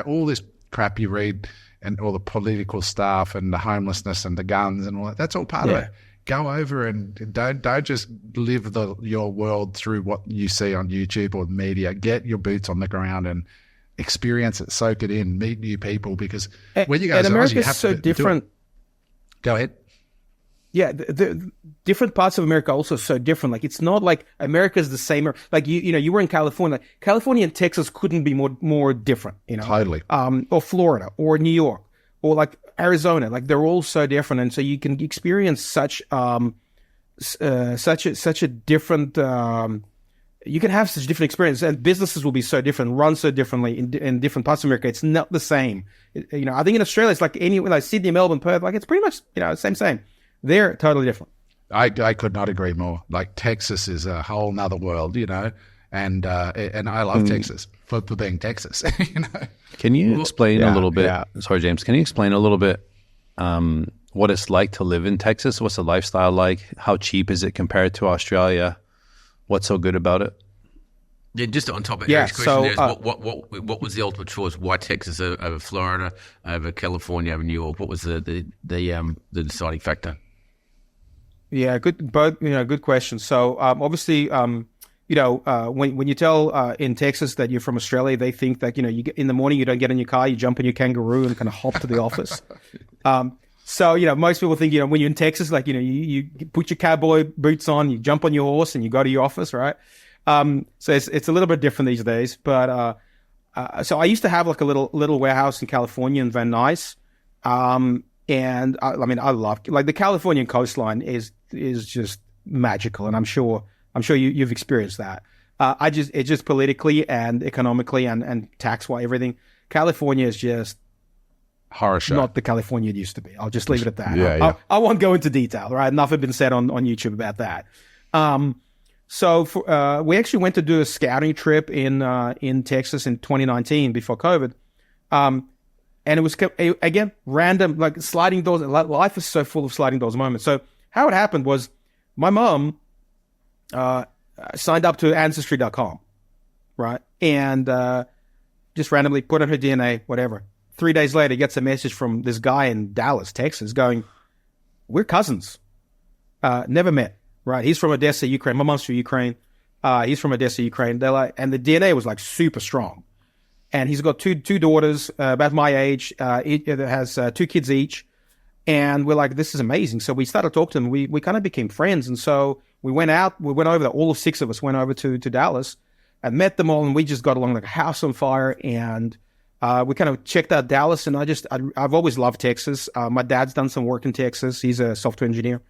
all this crap you read and all the political stuff and the homelessness and the guns and all that, that's all part of it. Go over and don't just live your world through what you see on YouTube or the media. Get your boots on the ground and experience it, soak it in, meet new people, because when you go to America, you have so to different. Go ahead. Yeah, the different parts of America are also so different. Like, it's not like America's the same. Like, you were in California. Like, California and Texas couldn't be more different, Totally. Or Florida or New York or like Arizona. Like, they're all so different. And so you can experience such a different, you can have such different experience, and businesses will be so different, run so differently in different parts of America. It's not the same. I think in Australia, it's like like Sydney, Melbourne, Perth, like it's pretty much, same. They're totally different. I could not agree more. Like Texas is a whole nother world, and I love Texas for being Texas, Can you explain a little bit? Yeah. Sorry, James. Can you explain a little bit what it's like to live in Texas? What's the lifestyle like? How cheap is it compared to Australia? What's so good about it? Yeah, just on top of Eric's question, what was the ultimate choice? Why Texas over Florida, over California, over New York? What was the deciding factor? Yeah, good question. So obviously, when you tell in Texas that you're from Australia, they think that you get, in the morning you don't get in your car, you jump in your kangaroo and kind of hop to the office. So, most people think, when you're in Texas, like, you put your cowboy boots on, you jump on your horse and you go to your office, right? So it's a little bit different these days. But so I used to have like a little warehouse in California in Van Nuys. And I love, like, the Californian coastline is just magical. And I'm sure you've experienced that. It's just politically and economically and tax-wise, everything. California is just horror show. Not the California it used to be. I'll just leave it at that. I won't go into detail, right? Enough had been said on YouTube about that. So we actually went to do a scouting trip in Texas in 2019 before COVID. And it was, again, random, like sliding doors. Life is so full of sliding doors moments. So how it happened was my mom signed up to Ancestry.com, right? And just randomly put in her DNA, whatever. 3 days later, gets a message from this guy in Dallas, Texas, going, "We're cousins. Never met." Right? He's from Odessa, Ukraine. My mom's from Ukraine. He's from Odessa, Ukraine. They're like, and the DNA was like super strong. And he's got two daughters about my age. It has 2 kids each. And we're like, this is amazing. So we started talking to them. We kind of became friends. And so we went over there. All of 6 of us went over to Dallas and met them all. And we just got along like a house on fire. And we kind of checked out Dallas. And I've always loved Texas. My dad's done some work in Texas. He's a software engineer.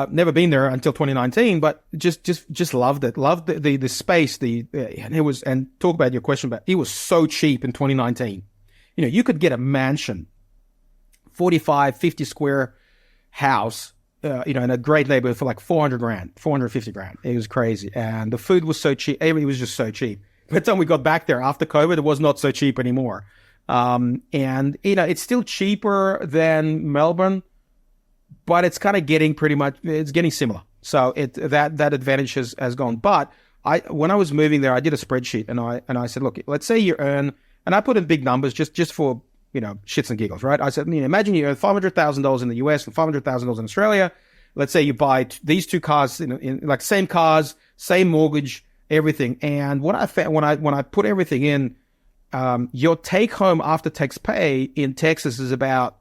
Never been there until 2019, but just loved it. Loved the space. And talk about your question, but it was so cheap in 2019. You know, you could get a mansion, 45, 50 square house, in a great neighborhood for like 400 grand, 450 grand. It was crazy. And the food was so cheap. Everything was just so cheap. By the time we got back there after COVID, it was not so cheap anymore. And, it's still cheaper than Melbourne, but it's kind of getting it's getting similar. So that advantage has gone. But when I was moving there, I did a spreadsheet and I said, look, let's say you earn, and I put in big numbers just for, shits and giggles, right? I said, imagine you earn $500,000 in the US and $500,000 in Australia. Let's say you buy these 2 cars in like same cars, same mortgage, everything. And what I found when I put everything in, your take home after tax pay in Texas is about,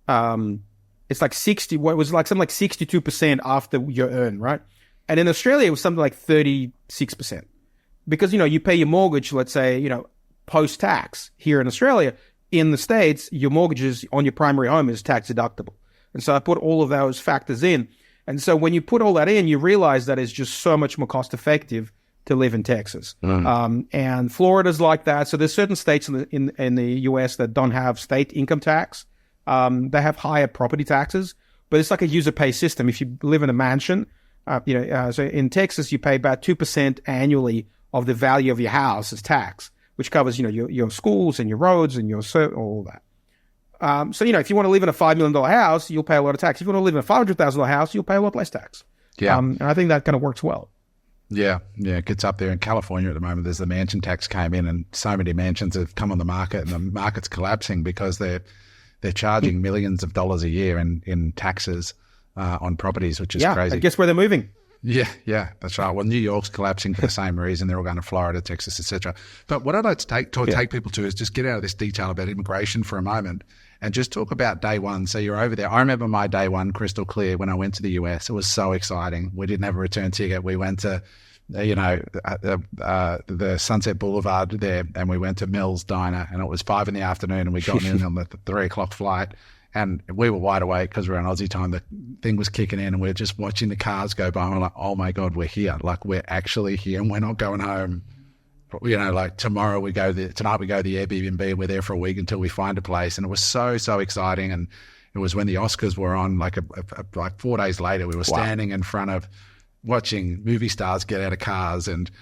it's like 62% after your earn, right? And in Australia, it was something like 36%. Because, you pay your mortgage, let's say, post-tax here in Australia. In the States, your mortgages on your primary home is tax deductible. And so I put all of those factors in. And so when you put all that in, you realize that it's just so much more cost effective to live in Texas. And Florida's like that. So there's certain states in the US that don't have state income tax. They have higher property taxes, but it's like a user pay system. If you live in a mansion, so in Texas, you pay about 2% annually of the value of your house as tax, which covers, your schools and your roads and all that. So, if you want to live in a $5 million house, you'll pay a lot of tax. If you want to live in a $500,000 house, you'll pay a lot less tax. Yeah. And I think that kind of works well. Yeah, it gets up there in California at the moment. There's the mansion tax came in, and so many mansions have come on the market, and the market's collapsing because they're charging millions of dollars a year in taxes on properties, which is crazy. And guess where they're moving? Yeah, that's right. Well, New York's collapsing for the same reason. They're all going to Florida, Texas, etc. But what I'd like to take people to is just get out of this detail about immigration for a moment and just talk about day one. So you're over there. I remember my day one crystal clear when I went to the US. It was so exciting. We didn't have a return ticket. We went to the Sunset Boulevard there, and we went to Mills Diner, and it was 5 p.m, and we got in on the 3 o'clock flight, and we were wide awake because we were on Aussie time. The thing was kicking in, and we were just watching the cars go by, and we're like, oh my God, we're here. Like, we're actually here, and we're not going home. Like tomorrow tonight we go to the Airbnb, and we're there for a week until we find a place. And it was so exciting. And it was when the Oscars were on, like 4 days later, we were standing in front of watching movie stars get out of cars, and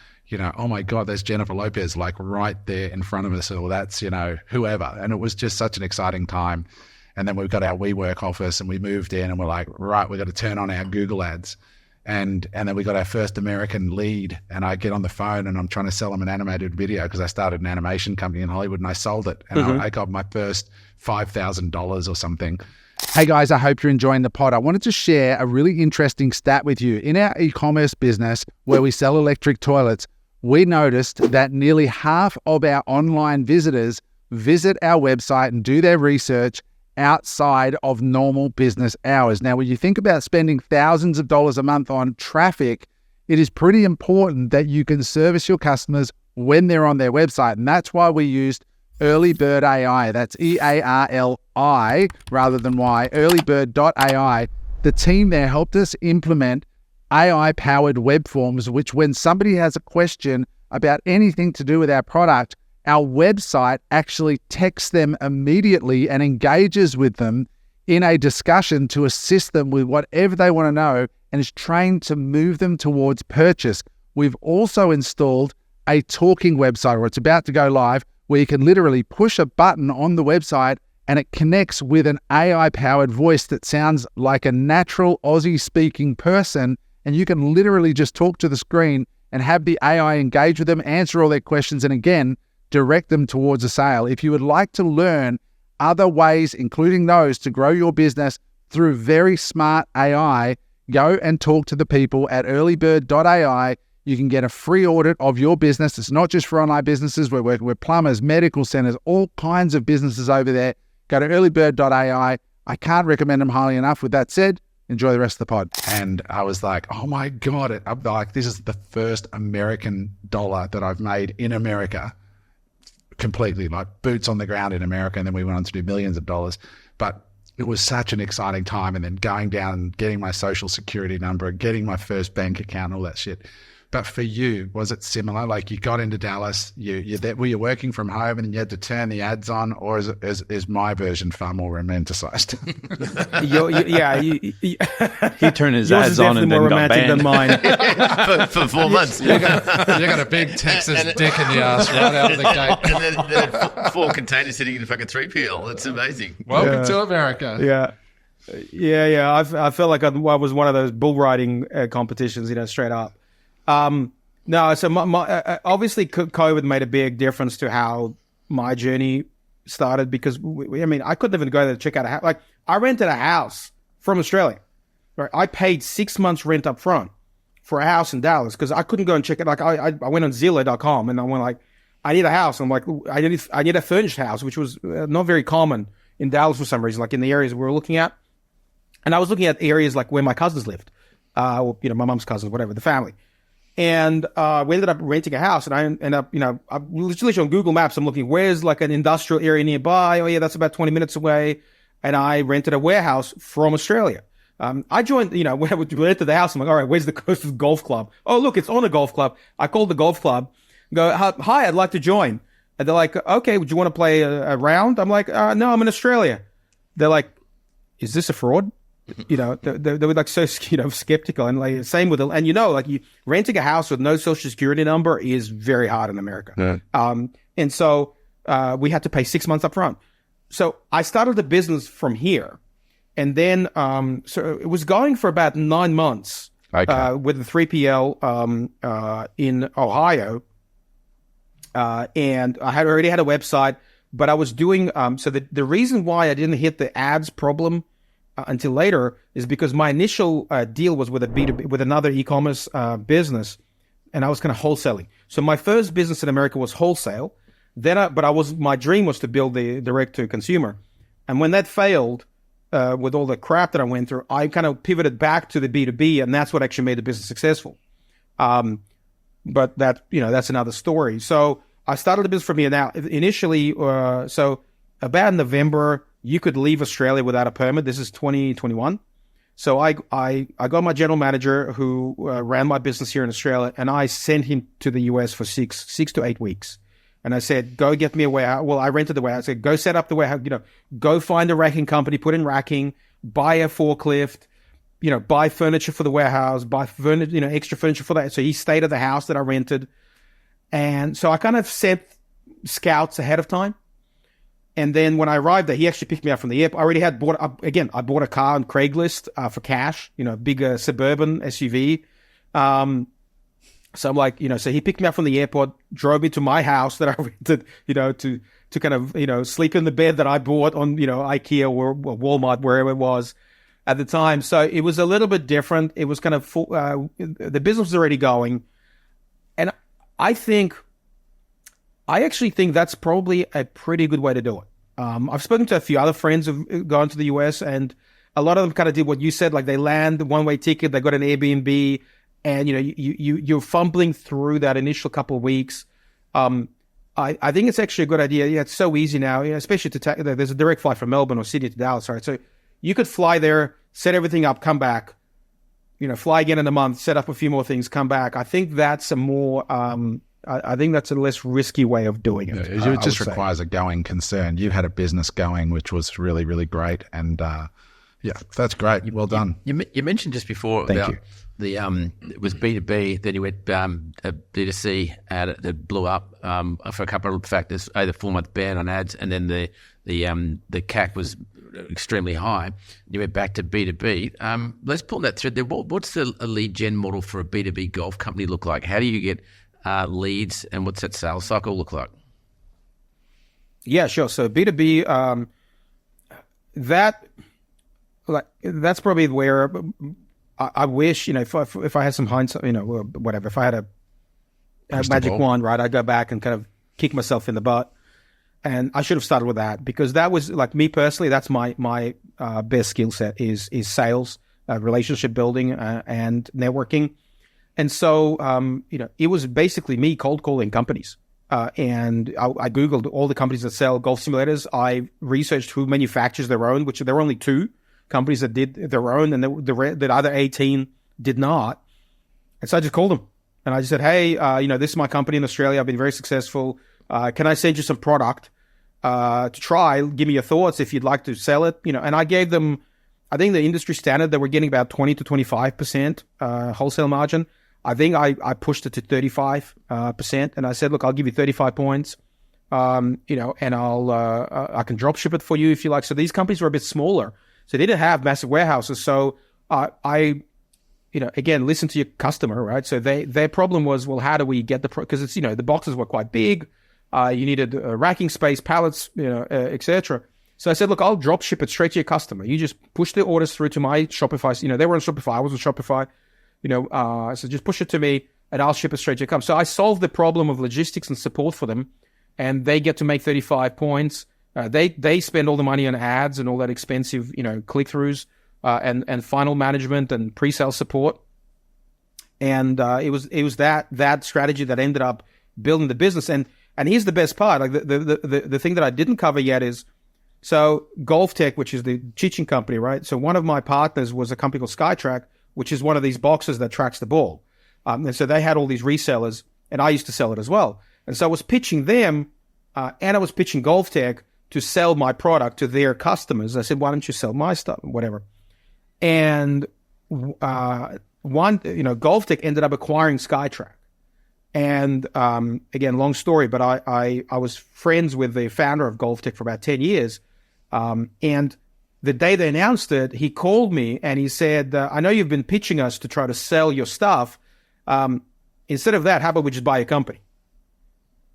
oh my God, there's Jennifer Lopez like right there in front of us, or that's whoever. And it was just such an exciting time. And then we got our WeWork office, and we moved in, and we're like, right, we got to turn on our Google ads. And then we got our first American lead, and I get on the phone, and I'm trying to sell him an animated video because I started an animation company in Hollywood, and I sold it, and I got my first $5,000 or something. Hey guys, I hope you're enjoying the pod. I wanted to share a really interesting stat with you. In our e-commerce business where we sell electric toilets, we noticed that nearly half of our online visitors visit our website and do their research outside of normal business hours. Now, when you think about spending thousands of dollars a month on traffic, it is pretty important that you can service your customers when they're on their website. And that's why we used Early Bird AI. That's EARLI rather than Y, earlybird.ai. The team there helped us implement AI-powered web forms, which when somebody has a question about anything to do with our product, our website actually texts them immediately and engages with them in a discussion to assist them with whatever they want to know, and is trained to move them towards purchase. We've also installed a talking website, or it's about to go live, where you can literally push a button on the website and it connects with an AI-powered voice that sounds like a natural Aussie-speaking person, and you can literally just talk to the screen and have the AI engage with them, answer all their questions, and again, direct them towards a sale. If you would like to learn other ways, including those, to grow your business through very smart AI, go and talk to the people at earlybird.ai. You can get a free audit of your business. It's not just for online businesses. We're working with plumbers, medical centers, all kinds of businesses over there. Go to earlybird.ai. I can't recommend them highly enough. With that said, enjoy the rest of the pod. And I was like, oh my God, I'm like, this is the first American dollar that I've made in America, completely, like boots on the ground in America. And then we went on to do millions of dollars. But it was such an exciting time. And then going down and getting my social security number, getting my first bank account, all that shit. But for you, was it similar? Like you got into Dallas, were you working from home and you had to turn the ads on, or is my version far more romanticized? He turned his Yours ads is on definitely and more then got romantic than banned. mine. for 4 months. You got a big Texas dick in the ass right out of the gate. And then 4 containers sitting in a fucking 3PL. That's amazing. Welcome to America. Yeah. I felt like I was one of those bull riding competitions, straight up. No, so my obviously COVID made a big difference to how my journey started, because I couldn't even go there to check out a house. Like I rented a house from Australia, right? I paid 6 months rent up front for a house in Dallas because I couldn't go and check it. Like I went on Zillow.com and I went like, I need a house. I'm like, I need a furnished house, which was not very common in Dallas for some reason, like in the areas we were looking at. And I was looking at areas like where my cousins lived, or, my mom's cousins, whatever, the family. And we ended up renting a house, and I ended up, I'm literally on Google Maps, I'm looking, where's like an industrial area nearby? Oh yeah, that's about 20 minutes away. And I rented a warehouse from Australia. I joined, when I rented the house, I'm like, all right, where's the closest golf club? Oh, look, it's on a golf club. I called the golf club, go, hi, I'd like to join. And they're like, okay, would you want to play a round? I'm like, no, I'm in Australia. They're like, is this a fraud? They were like so, skeptical, and like same with, and you renting a house with no social security number is very hard in America. Yeah. And so, we had to pay 6 months up front. So I started the business from here, and then, so it was going for about 9 months, with the 3PL, in Ohio. And I already had a website, but I was doing, so the reason why I didn't hit the ads problem until later is because my initial deal was with a B2B, with another e-commerce business, and I was kind of wholesaling. So my first business in America was wholesale. Then, my dream was to build the direct to consumer, and when that failed, with all the crap that I went through, I kind of pivoted back to the B2B, and that's what actually made the business successful. But that's another story. So I started the business from here. Now, initially, so about November, you could leave Australia without a permit. This is 2021. So I got my general manager who ran my business here in Australia, and I sent him to the US for six to 8 weeks. And I said, go get me a warehouse. Well, I rented the warehouse. I said, go set up the warehouse, go find a racking company, put in racking, buy a forklift, buy furniture for the warehouse, buy furniture, extra furniture for that. So he stayed at the house that I rented. And so I kind of sent scouts ahead of time. And then when I arrived there, he actually picked me up from the airport. I already had I bought a car on Craigslist for cash, big Suburban SUV. So I'm like, so he picked me up from the airport, drove me to my house that I rented, to kind of, sleep in the bed that I bought on, IKEA or Walmart, wherever it was at the time. So it was a little bit different. It was kind of full, the business was already going. And I actually think that's probably a pretty good way to do it. I've spoken to a few other friends who've gone to the US, and a lot of them kind of did what you said, like they land the one-way ticket, they got an Airbnb, and you're fumbling through that initial couple of weeks. I think it's actually a good idea. Yeah, it's so easy now, especially there's a direct flight from Melbourne or Sydney to Dallas, right? So you could fly there, set everything up, come back, fly again in a month, set up a few more things, come back. I think that's a more, I think that's a less risky way of doing it. Yeah, it just requires a going concern. You had a business going, which was really, really great. And Yeah, that's great. Well done. You mentioned just before Thank about you. the it was B2B, then you went B2C, and it blew up for a couple of factors. A, the 4-month ban on ads, and then the CAC was extremely high. You went back to B2B. Let's pull that thread there. What's a lead gen model for a B2B golf company look like? How do you get leads, and what's that sales cycle look like? Yeah, sure. So B2B, that's probably where I wish, if I had some hindsight, whatever, if I had a magic wand, right, I'd go back and kind of kick myself in the butt. And I should have started with that, because that was, like, me personally, that's my best skill set is sales, relationship building, and networking. And so, it was basically me cold calling companies. And I Googled all the companies that sell golf simulators. I researched who manufactures their own, which there were only 2 companies that did their own, and the other 18 did not. And so I just called them, and I just said, hey, this is my company in Australia. I've been very successful. Can I send you some product to try? Give me your thoughts if you'd like to sell it. And I gave them, I think the industry standard, they were getting about 20 to 25% wholesale margin. I think I pushed it to 35%, and I said, look, I'll give you 35 points, and I can drop ship it for you if you like. So these companies were a bit smaller, so they didn't have massive warehouses. So again, listen to your customer, right? So their problem was, well, how do we get because it's, the boxes were quite big. You needed racking space, pallets, etc. So I said, look, I'll drop ship it straight to your customer. You just push the orders through to my Shopify. They were on Shopify. I was on Shopify. So just push it to me and I'll ship it straight to your customer. So I solved the problem of logistics and support for them, and they get to make 35 points. They spend all the money on ads and all that expensive, click-throughs, and final management and pre-sale support. And it was that strategy that ended up building the business. And here's the best part. Like the thing that I didn't cover yet is, so GolfTech, which is the teaching company, right? So one of my partners was a company called SkyTrack, which is one of these boxes that tracks the ball. And so they had all these resellers, and I used to sell it as well. And so I was pitching them, and I was pitching GolfTech to sell my product to their customers. I said, why don't you sell my stuff, whatever. And GolfTech ended up acquiring SkyTrack. And again, long story, but I was friends with the founder of GolfTech for about 10 years. And the day they announced it, he called me and he said, I know you've been pitching us to try to sell your stuff. Instead of that, how about we just buy a company?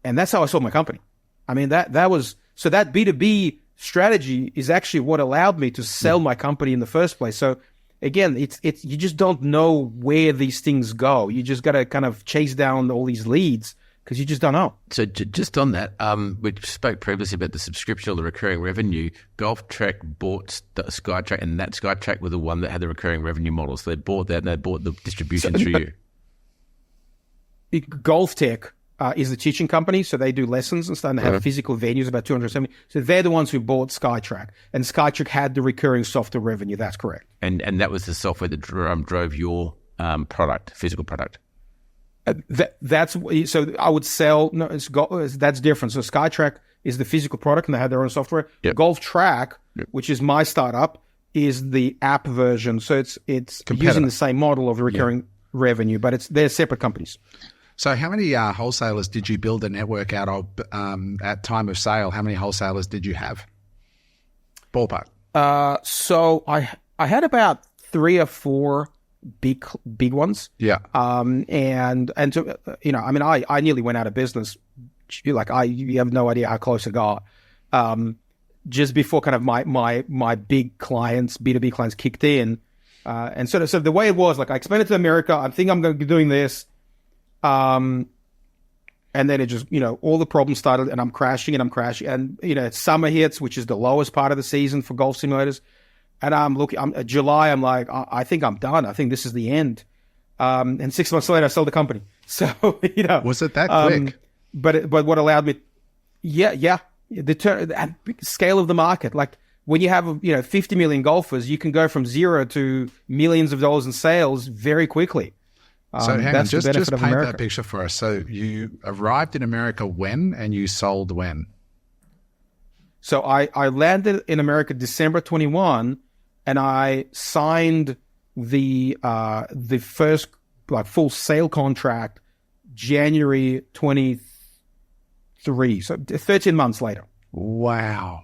And that's how I sold my company. I mean, that was, so that B2B strategy is actually what allowed me to sell my company in the first place. So again, it's you just don't know where these things go. You just got to kind of chase down all these leads, because you just don't know. So just on that, we spoke previously about the subscription or the recurring revenue. GolfTrack bought SkyTrack, and that SkyTrack was the one that had the recurring revenue model. So they bought that, and they bought the distribution through you. GolfTech is the teaching company, so they do lessons and stuff, and they have physical venues, about 270. So they're the ones who bought SkyTrack, and SkyTrack had the recurring software revenue. That's correct. And that was the software that drove your physical product. That's so I would sell. No, that's different. So SkyTrack is the physical product, and they have their own software. Yep. GolfTrack, which is my startup, is the app version. So it's using the same model of the recurring revenue, but they're separate companies. So how many wholesalers did you build a network out of at time of sale? How many wholesalers did you have? Ballpark. So I had about 3 or 4 big ones. Yeah. And to, I mean, I nearly went out of business. Like you have no idea how close I got. Just before kind of my big clients, B2B clients kicked in. And so the way it was, like, I explained it to America. I think I'm going to be doing this. And then it just, all the problems started, and I'm crashing. And, summer hits, which is the lowest part of the season for golf simulators. And I'm July, I'm like, I think I'm done. I think this is the end. And 6 months later, I sold the company. So, Was it that quick? But what allowed me, the scale of the market. Like, when you have, 50 million golfers, you can go from zero to millions of dollars in sales very quickly. So hang on, just paint America. that picture for us. So you arrived in America when, and you sold when? So I landed in America December 21. and I signed the first like full sale contract January 23, so 13 months later. Wow.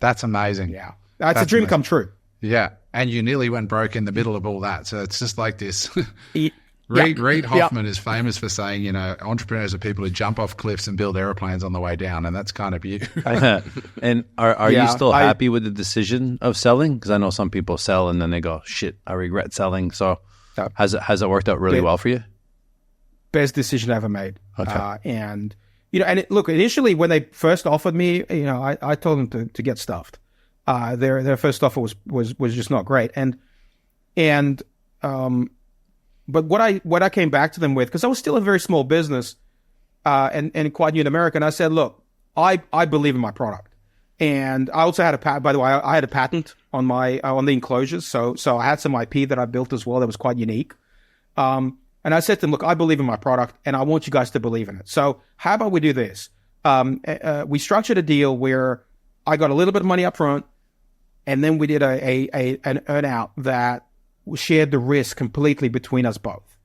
That's amazing. Yeah, that's a dream amazing. come true. Yeah. And you nearly went broke in the middle of all that. So it's just like this. Yeah. Reid Hoffman is famous for saying, you know, entrepreneurs are people who jump off cliffs and build airplanes on the way down. And that's kind of you. And are Yeah, you still happy with the decision of selling? Because I know some people sell and then they go, shit, I regret selling. So No. has it worked out really well for you? Best decision I ever made. Okay. And, you know, and look, initially when they first offered me, you know, I told them to get stuffed. Their first offer was just not great. But what I came back to them with, because I was still a very small business, and quite new in America, and I said, look, I believe in my product. And I also had a patent, by the way, I had a patent on the enclosures. So I had some IP that I built as well that was quite unique. And I said to them, look, I believe in my product and I want you guys to believe in it. So how about we do this? We structured a deal where I got a little bit of money up front, and then we did an earn out that shared the risk completely between us both.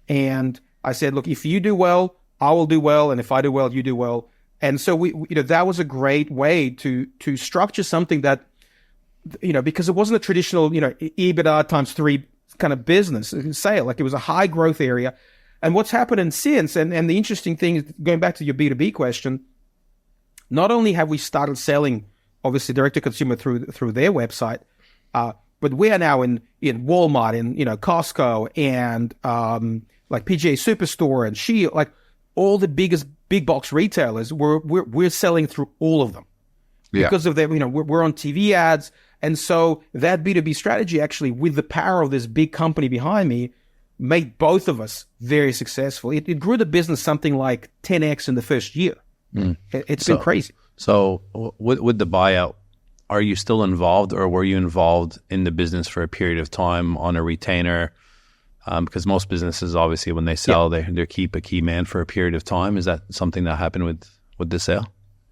And I said, look, if you do well, I will do well. And if I do well, you do well. And so that was a great way to structure something that, you know, because it wasn't a traditional, you know, EBITDA times 3 kind of business sale. Like, it was a high growth area. And what's happened since, and the interesting thing is, going back to your B2B question, not only have we started selling, obviously, direct to consumer through their website, but we are now in Walmart, in, you know, Costco, and like PGA Superstore and Shield, like all the biggest big box retailers. We're selling through all of them because of their, you know, we're on TV ads, and so that B2B strategy actually, with the power of this big company behind me, made both of us very successful. It grew the business something like 10x in the first year. It's been crazy. So with the buyout, are you still involved, or were you involved in the business for a period of time on a retainer? Because most businesses, obviously, when they sell, they keep a key man for a period of time. Is that something that happened with the sale?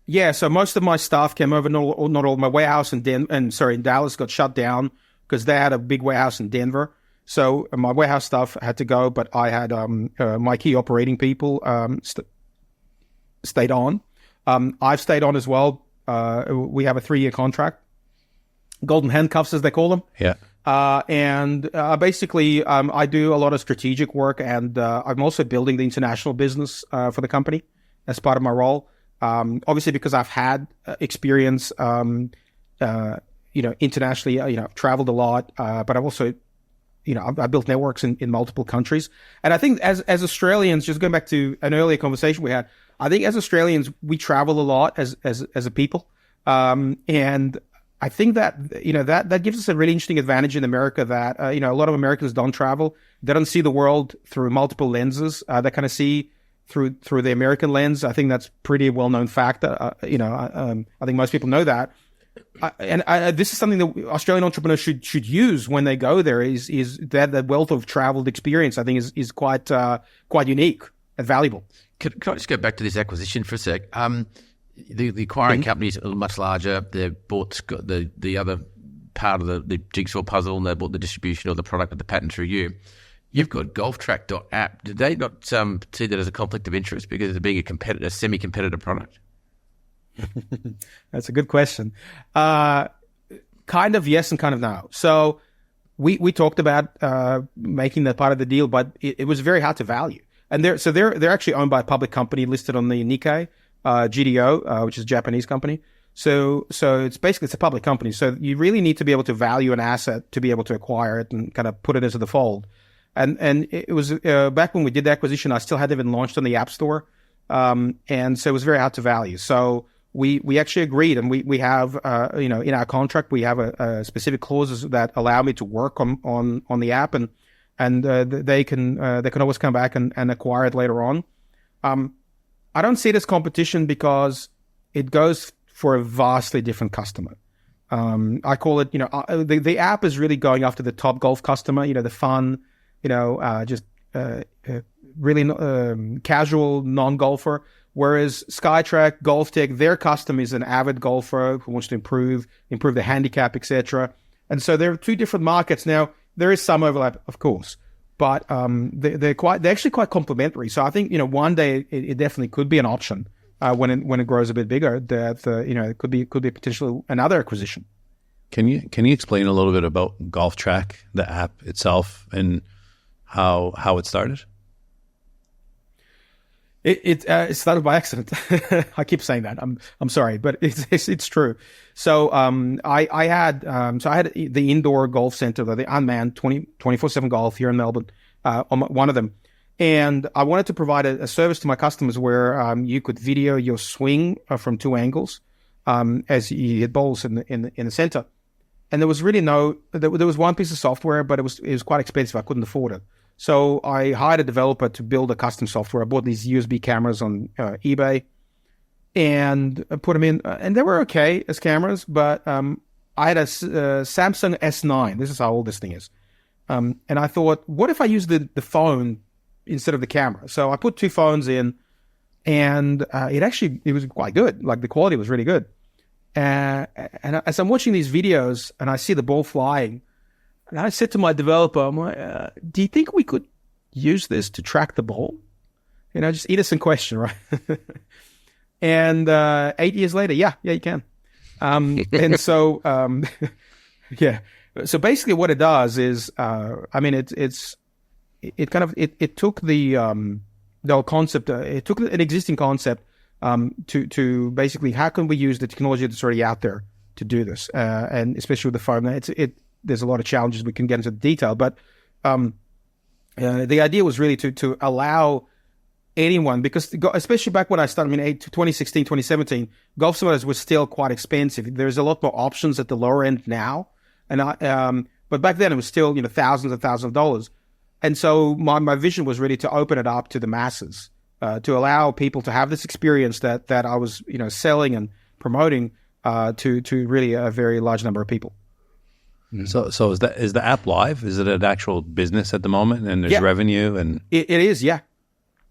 Yeah, so most of my staff came over. Not all. My warehouse in Dallas got shut down because they had a big warehouse in Denver. So my warehouse staff had to go, but I had my key operating people stayed on. I've stayed on as well. We have a 3-year contract, golden handcuffs as they call them. Yeah. Basically, I do a lot of strategic work, and I'm also building the international business for the company as part of my role. Obviously, because I've had experience, internationally, I've traveled a lot, but I've also, I built networks in multiple countries. And I think as Australians, just going back to an earlier conversation we had, I think as Australians, we travel a lot as a people. And I think that, that gives us a really interesting advantage in America that, a lot of Americans don't travel. They don't see the world through multiple lenses. They kind of see through the American lens. I think that's pretty well-known fact. I think most people know that. This is something that Australian entrepreneurs should use when they go there. Is that the wealth of traveled experience? I think is quite unique and valuable. Can I just go back to this acquisition for a sec? The acquiring companies are much larger. They bought the other part of the jigsaw puzzle, and they bought the distribution of the product with the patent through you. You've got GolfTrack.app. Did they not see that as a conflict of interest because of being a semi-competitive product? That's a good question. Kind of yes and kind of no. So we talked about making that part of the deal, but it was very hard to value. And they're actually owned by a public company listed on the Nikkei, GDO, which is a Japanese company. So it's a public company. So you really need to be able to value an asset to be able to acquire it and kind of put it into the fold. And it was back when we did the acquisition, I still hadn't even launched on the App Store, and so it was very hard to value. So we actually agreed, and we have in our contract we have a specific clauses that allow me to work on the app, and they can always come back and acquire it later on. I don't see it as competition because it goes for a vastly different customer. I call it, the app is really going after the top golf customer, the fun, really casual non-golfer. Whereas SkyTrack, GolfTech, their customer is an avid golfer who wants to improve the handicap, etc. And so there are two different markets. Now, there is some overlap, of course, but they're actually quite complementary. So I think, one day it definitely could be an option when it grows a bit bigger, that it could be potentially another acquisition. Can you explain a little bit about GolfTrack, the app itself, and how it started? It started by accident. I keep saying that. I'm sorry, but it's true. So I had the indoor golf center, the unmanned 24/7 golf here in Melbourne, on one of them, and I wanted to provide a service to my customers where you could video your swing from two angles as you hit balls in the center. And there was really there was one piece of software, but it was quite expensive. I couldn't afford it. So I hired a developer to build a custom software. I bought these USB cameras on eBay and I put them in, and they were okay as cameras, but I had a Samsung S9. This is how old this thing is. And I thought, what if I use the phone instead of the camera? So I put two phones in, and it was quite good. Like, the quality was really good. And as I'm watching these videos and I see the ball flying, and I said to my developer, I'm like, do you think we could use this to track the ball? Just innocent question, right? And 8 years later, yeah, you can. And so, yeah. So basically what it does is, it took the whole concept, it took an existing concept to basically, how can we use the technology that's already out there to do this? And especially with the phone, there's a lot of challenges. We can get into the detail, but the idea was really to allow anyone, because especially back when I started, 2016, 2017, golf simulators were still quite expensive. There's a lot more options at the lower end now, but back then it was still thousands and thousands of dollars. And so my vision was really to open it up to the masses, to allow people to have this experience that I was selling and promoting to really a very large number of people. So is the app live? Is it an actual business at the moment, and there's revenue? And it is, yeah.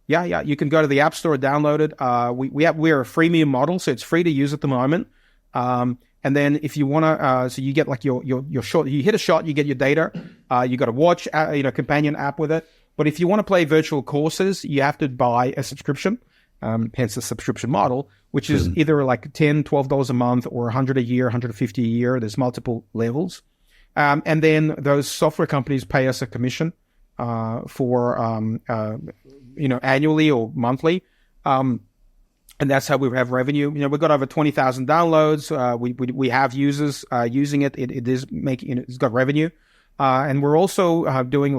You can go to the App Store, download it. We're a freemium model, so it's free to use at the moment. And then if you want to, so you get like your shot. You hit a shot, you get your data. You got a watch, companion app with it. But if you want to play virtual courses, you have to buy a subscription. Hence the subscription model, which is either like $10, $12 a month, or $100 a year, $150 a year. There's multiple levels. And then those software companies pay us a commission for annually or monthly, and that's how we have revenue. We've got over 20,000 downloads. We have users using it. It's got revenue, and we're also doing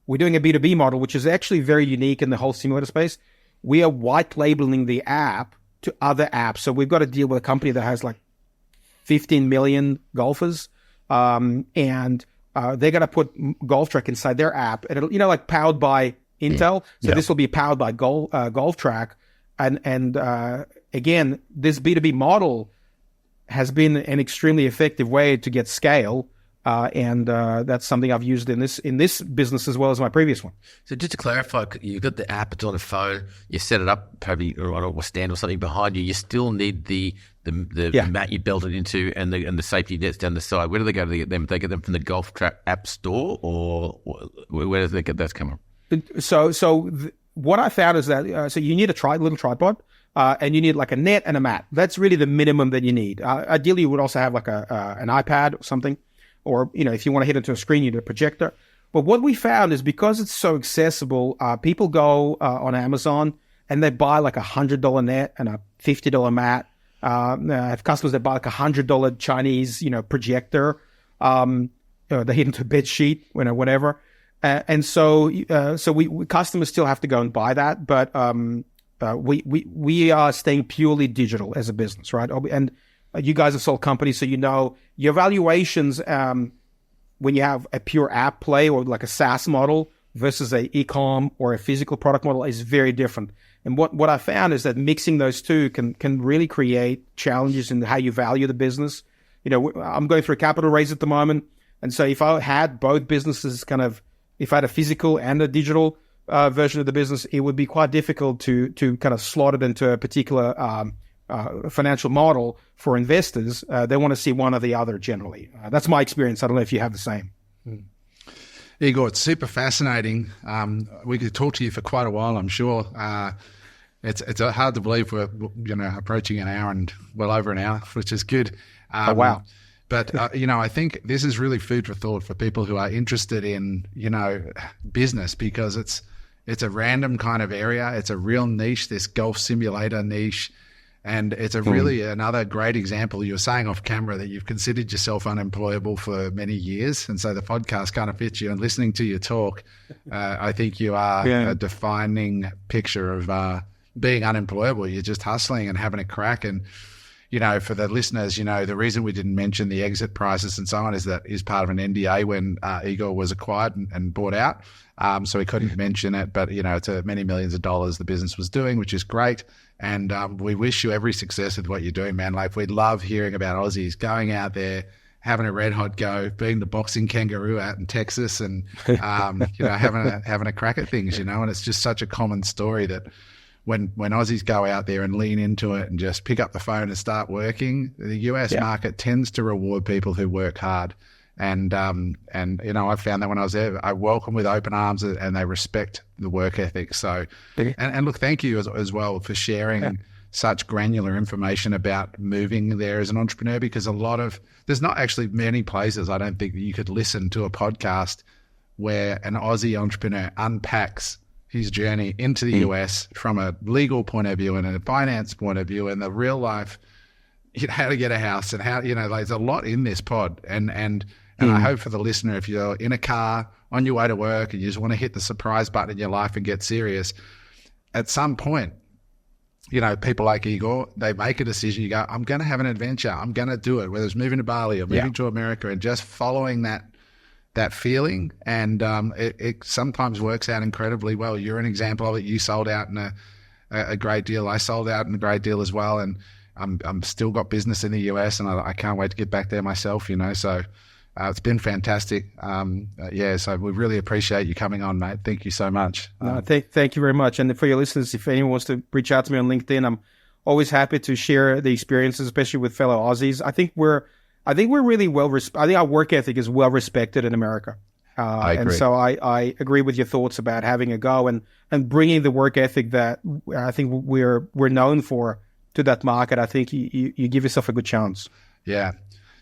we're doing a B2B model, which is actually very unique in the whole simulator space. We are white labeling the app to other apps. So we've got to deal with a company that has like 15 million golfers. And they're going to put GolfTrack inside their app, and it'll, like powered by Intel. So this will be powered by GolfTrack. And again, this B2B model has been an extremely effective way to get scale. And that's something I've used in this business as well as my previous one. So just to clarify, you've got the app, it's on a phone, you set it up probably on a stand or something behind you. You still need the mat you built it into and the safety nets down the side. Where do they go to get them? Do they get them from the GolfTrack app store, or where do they get those come from? So what I found is that so you need a little tripod. And you need like a net and a mat. That's really the minimum that you need. Ideally, you would also have like an iPad or something. Or, if you want to hit into a screen, you need a projector. But what we found is, because it's so accessible, people go on Amazon and they buy like $100 net and a $50 mat. I have customers that buy like $100 Chinese, projector. They hit into a bed sheet, whatever. And so we customers still have to go and buy that. But we are staying purely digital as a business, right? And you guys have sold companies, so your valuations when you have a pure app play or like a SaaS model versus a e-com or a physical product model is very different. And what I found is that mixing those two can really create challenges in how you value the business. I'm going through a capital raise at the moment, and so if I had both businesses if I had a physical and a digital version of the business, it would be quite difficult to kind of slot it into a particular financial model for investors, they want to see one or the other generally. That's my experience. I don't know if you have the same. Igor, it's super fascinating. We could talk to you for quite a while, I'm sure. It's hard to believe we're approaching an hour and well over an hour, which is good. Wow. But, I think this is really food for thought for people who are interested in, business, because it's a random kind of area. It's a real niche, this golf simulator niche. And it's a really another great example. You were saying off camera that you've considered yourself unemployable for many years. And so the podcast kind of fits you. And listening to you talk, I think you are a defining picture of being unemployable. You're just hustling and having a crack. And, for the listeners, the reason we didn't mention the exit prices and so on is that is part of an NDA when Igor was acquired and bought out. So we couldn't mention it, but, it's many millions of dollars the business was doing, which is great. And we wish you every success with what you're doing, man. Like, we love hearing about Aussies going out there, having a red hot go, being the boxing kangaroo out in Texas and, having a crack at things, and it's just such a common story that when Aussies go out there and lean into it and just pick up the phone and start working, the US market tends to reward people who work hard. And I found that when I was there, I welcome with open arms and they respect the work ethic. So, and look, thank you as well for sharing such granular information about moving there as an entrepreneur, because there's not actually many places I don't think that you could listen to a podcast where an Aussie entrepreneur unpacks his journey into the US from a legal point of view and a finance point of view and the real life, how to get a house and how, there's a lot in this pod. And I hope for the listener, if you're in a car on your way to work and you just want to hit the surprise button in your life and get serious, at some point, people like Igor, they make a decision. You go, I'm going to have an adventure. I'm going to do it, whether it's moving to Bali or moving to America, and just following that feeling. And it sometimes works out incredibly well. You're an example of it. You sold out in a great deal. I sold out in a great deal as well. And I'm still got business in the US, and I can't wait to get back there myself, So it's been fantastic. So we really appreciate you coming on, mate. Thank you so much. Thank you very much. And for your listeners, if anyone wants to reach out to me on LinkedIn, I'm always happy to share the experiences, especially with fellow Aussies. I think we're really I think our work ethic is well respected in America. I agree. And so I agree with your thoughts about having a go and bringing the work ethic that I think we're known for to that market. I think you give yourself a good chance. Yeah.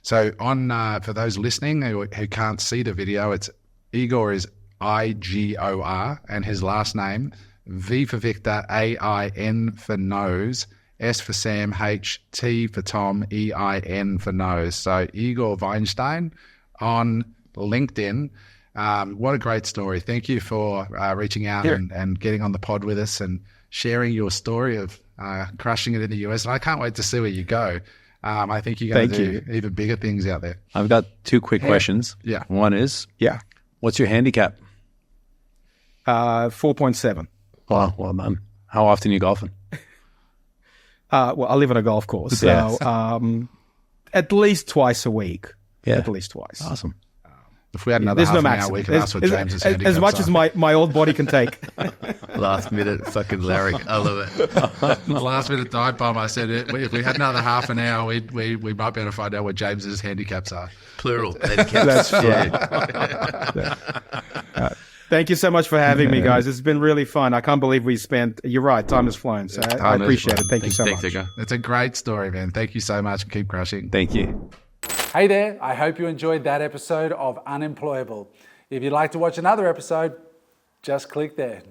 So for those listening who can't see the video, it's Igor is Igor, and his last name, V for Victor, AIN for nose, S for Sam, H, T for Tom, EIN for nose. So Igor Weinstein on LinkedIn. What a great story. Thank you for reaching out and getting on the pod with us and sharing your story of crushing it in the US. And I can't wait to see where you go. I think you're going to do even bigger things out there. I've got two quick questions. Yeah. One is, what's your handicap? 4.7. Wow, well done. How often are you golfing? Well, I live on a golf course, so at least twice a week. Yeah. At least twice. Awesome. If we had another half an hour, we could ask what James's handicap as much as my old body can take. Last minute fucking Larry. I love it. Last minute dive bomb. I said if we had another half an hour, we might be able to find out what James's handicaps are. Plural. Handicaps. Thank you so much for having me, guys. It's been really fun. I can't believe we spent. You're right. Time has flown. So I appreciate it. Thank you so much. It's a great story, man. Thank you so much. Keep crushing. Thank you. Hey there, I hope you enjoyed that episode of Unemployable. If you'd like to watch another episode, just click there.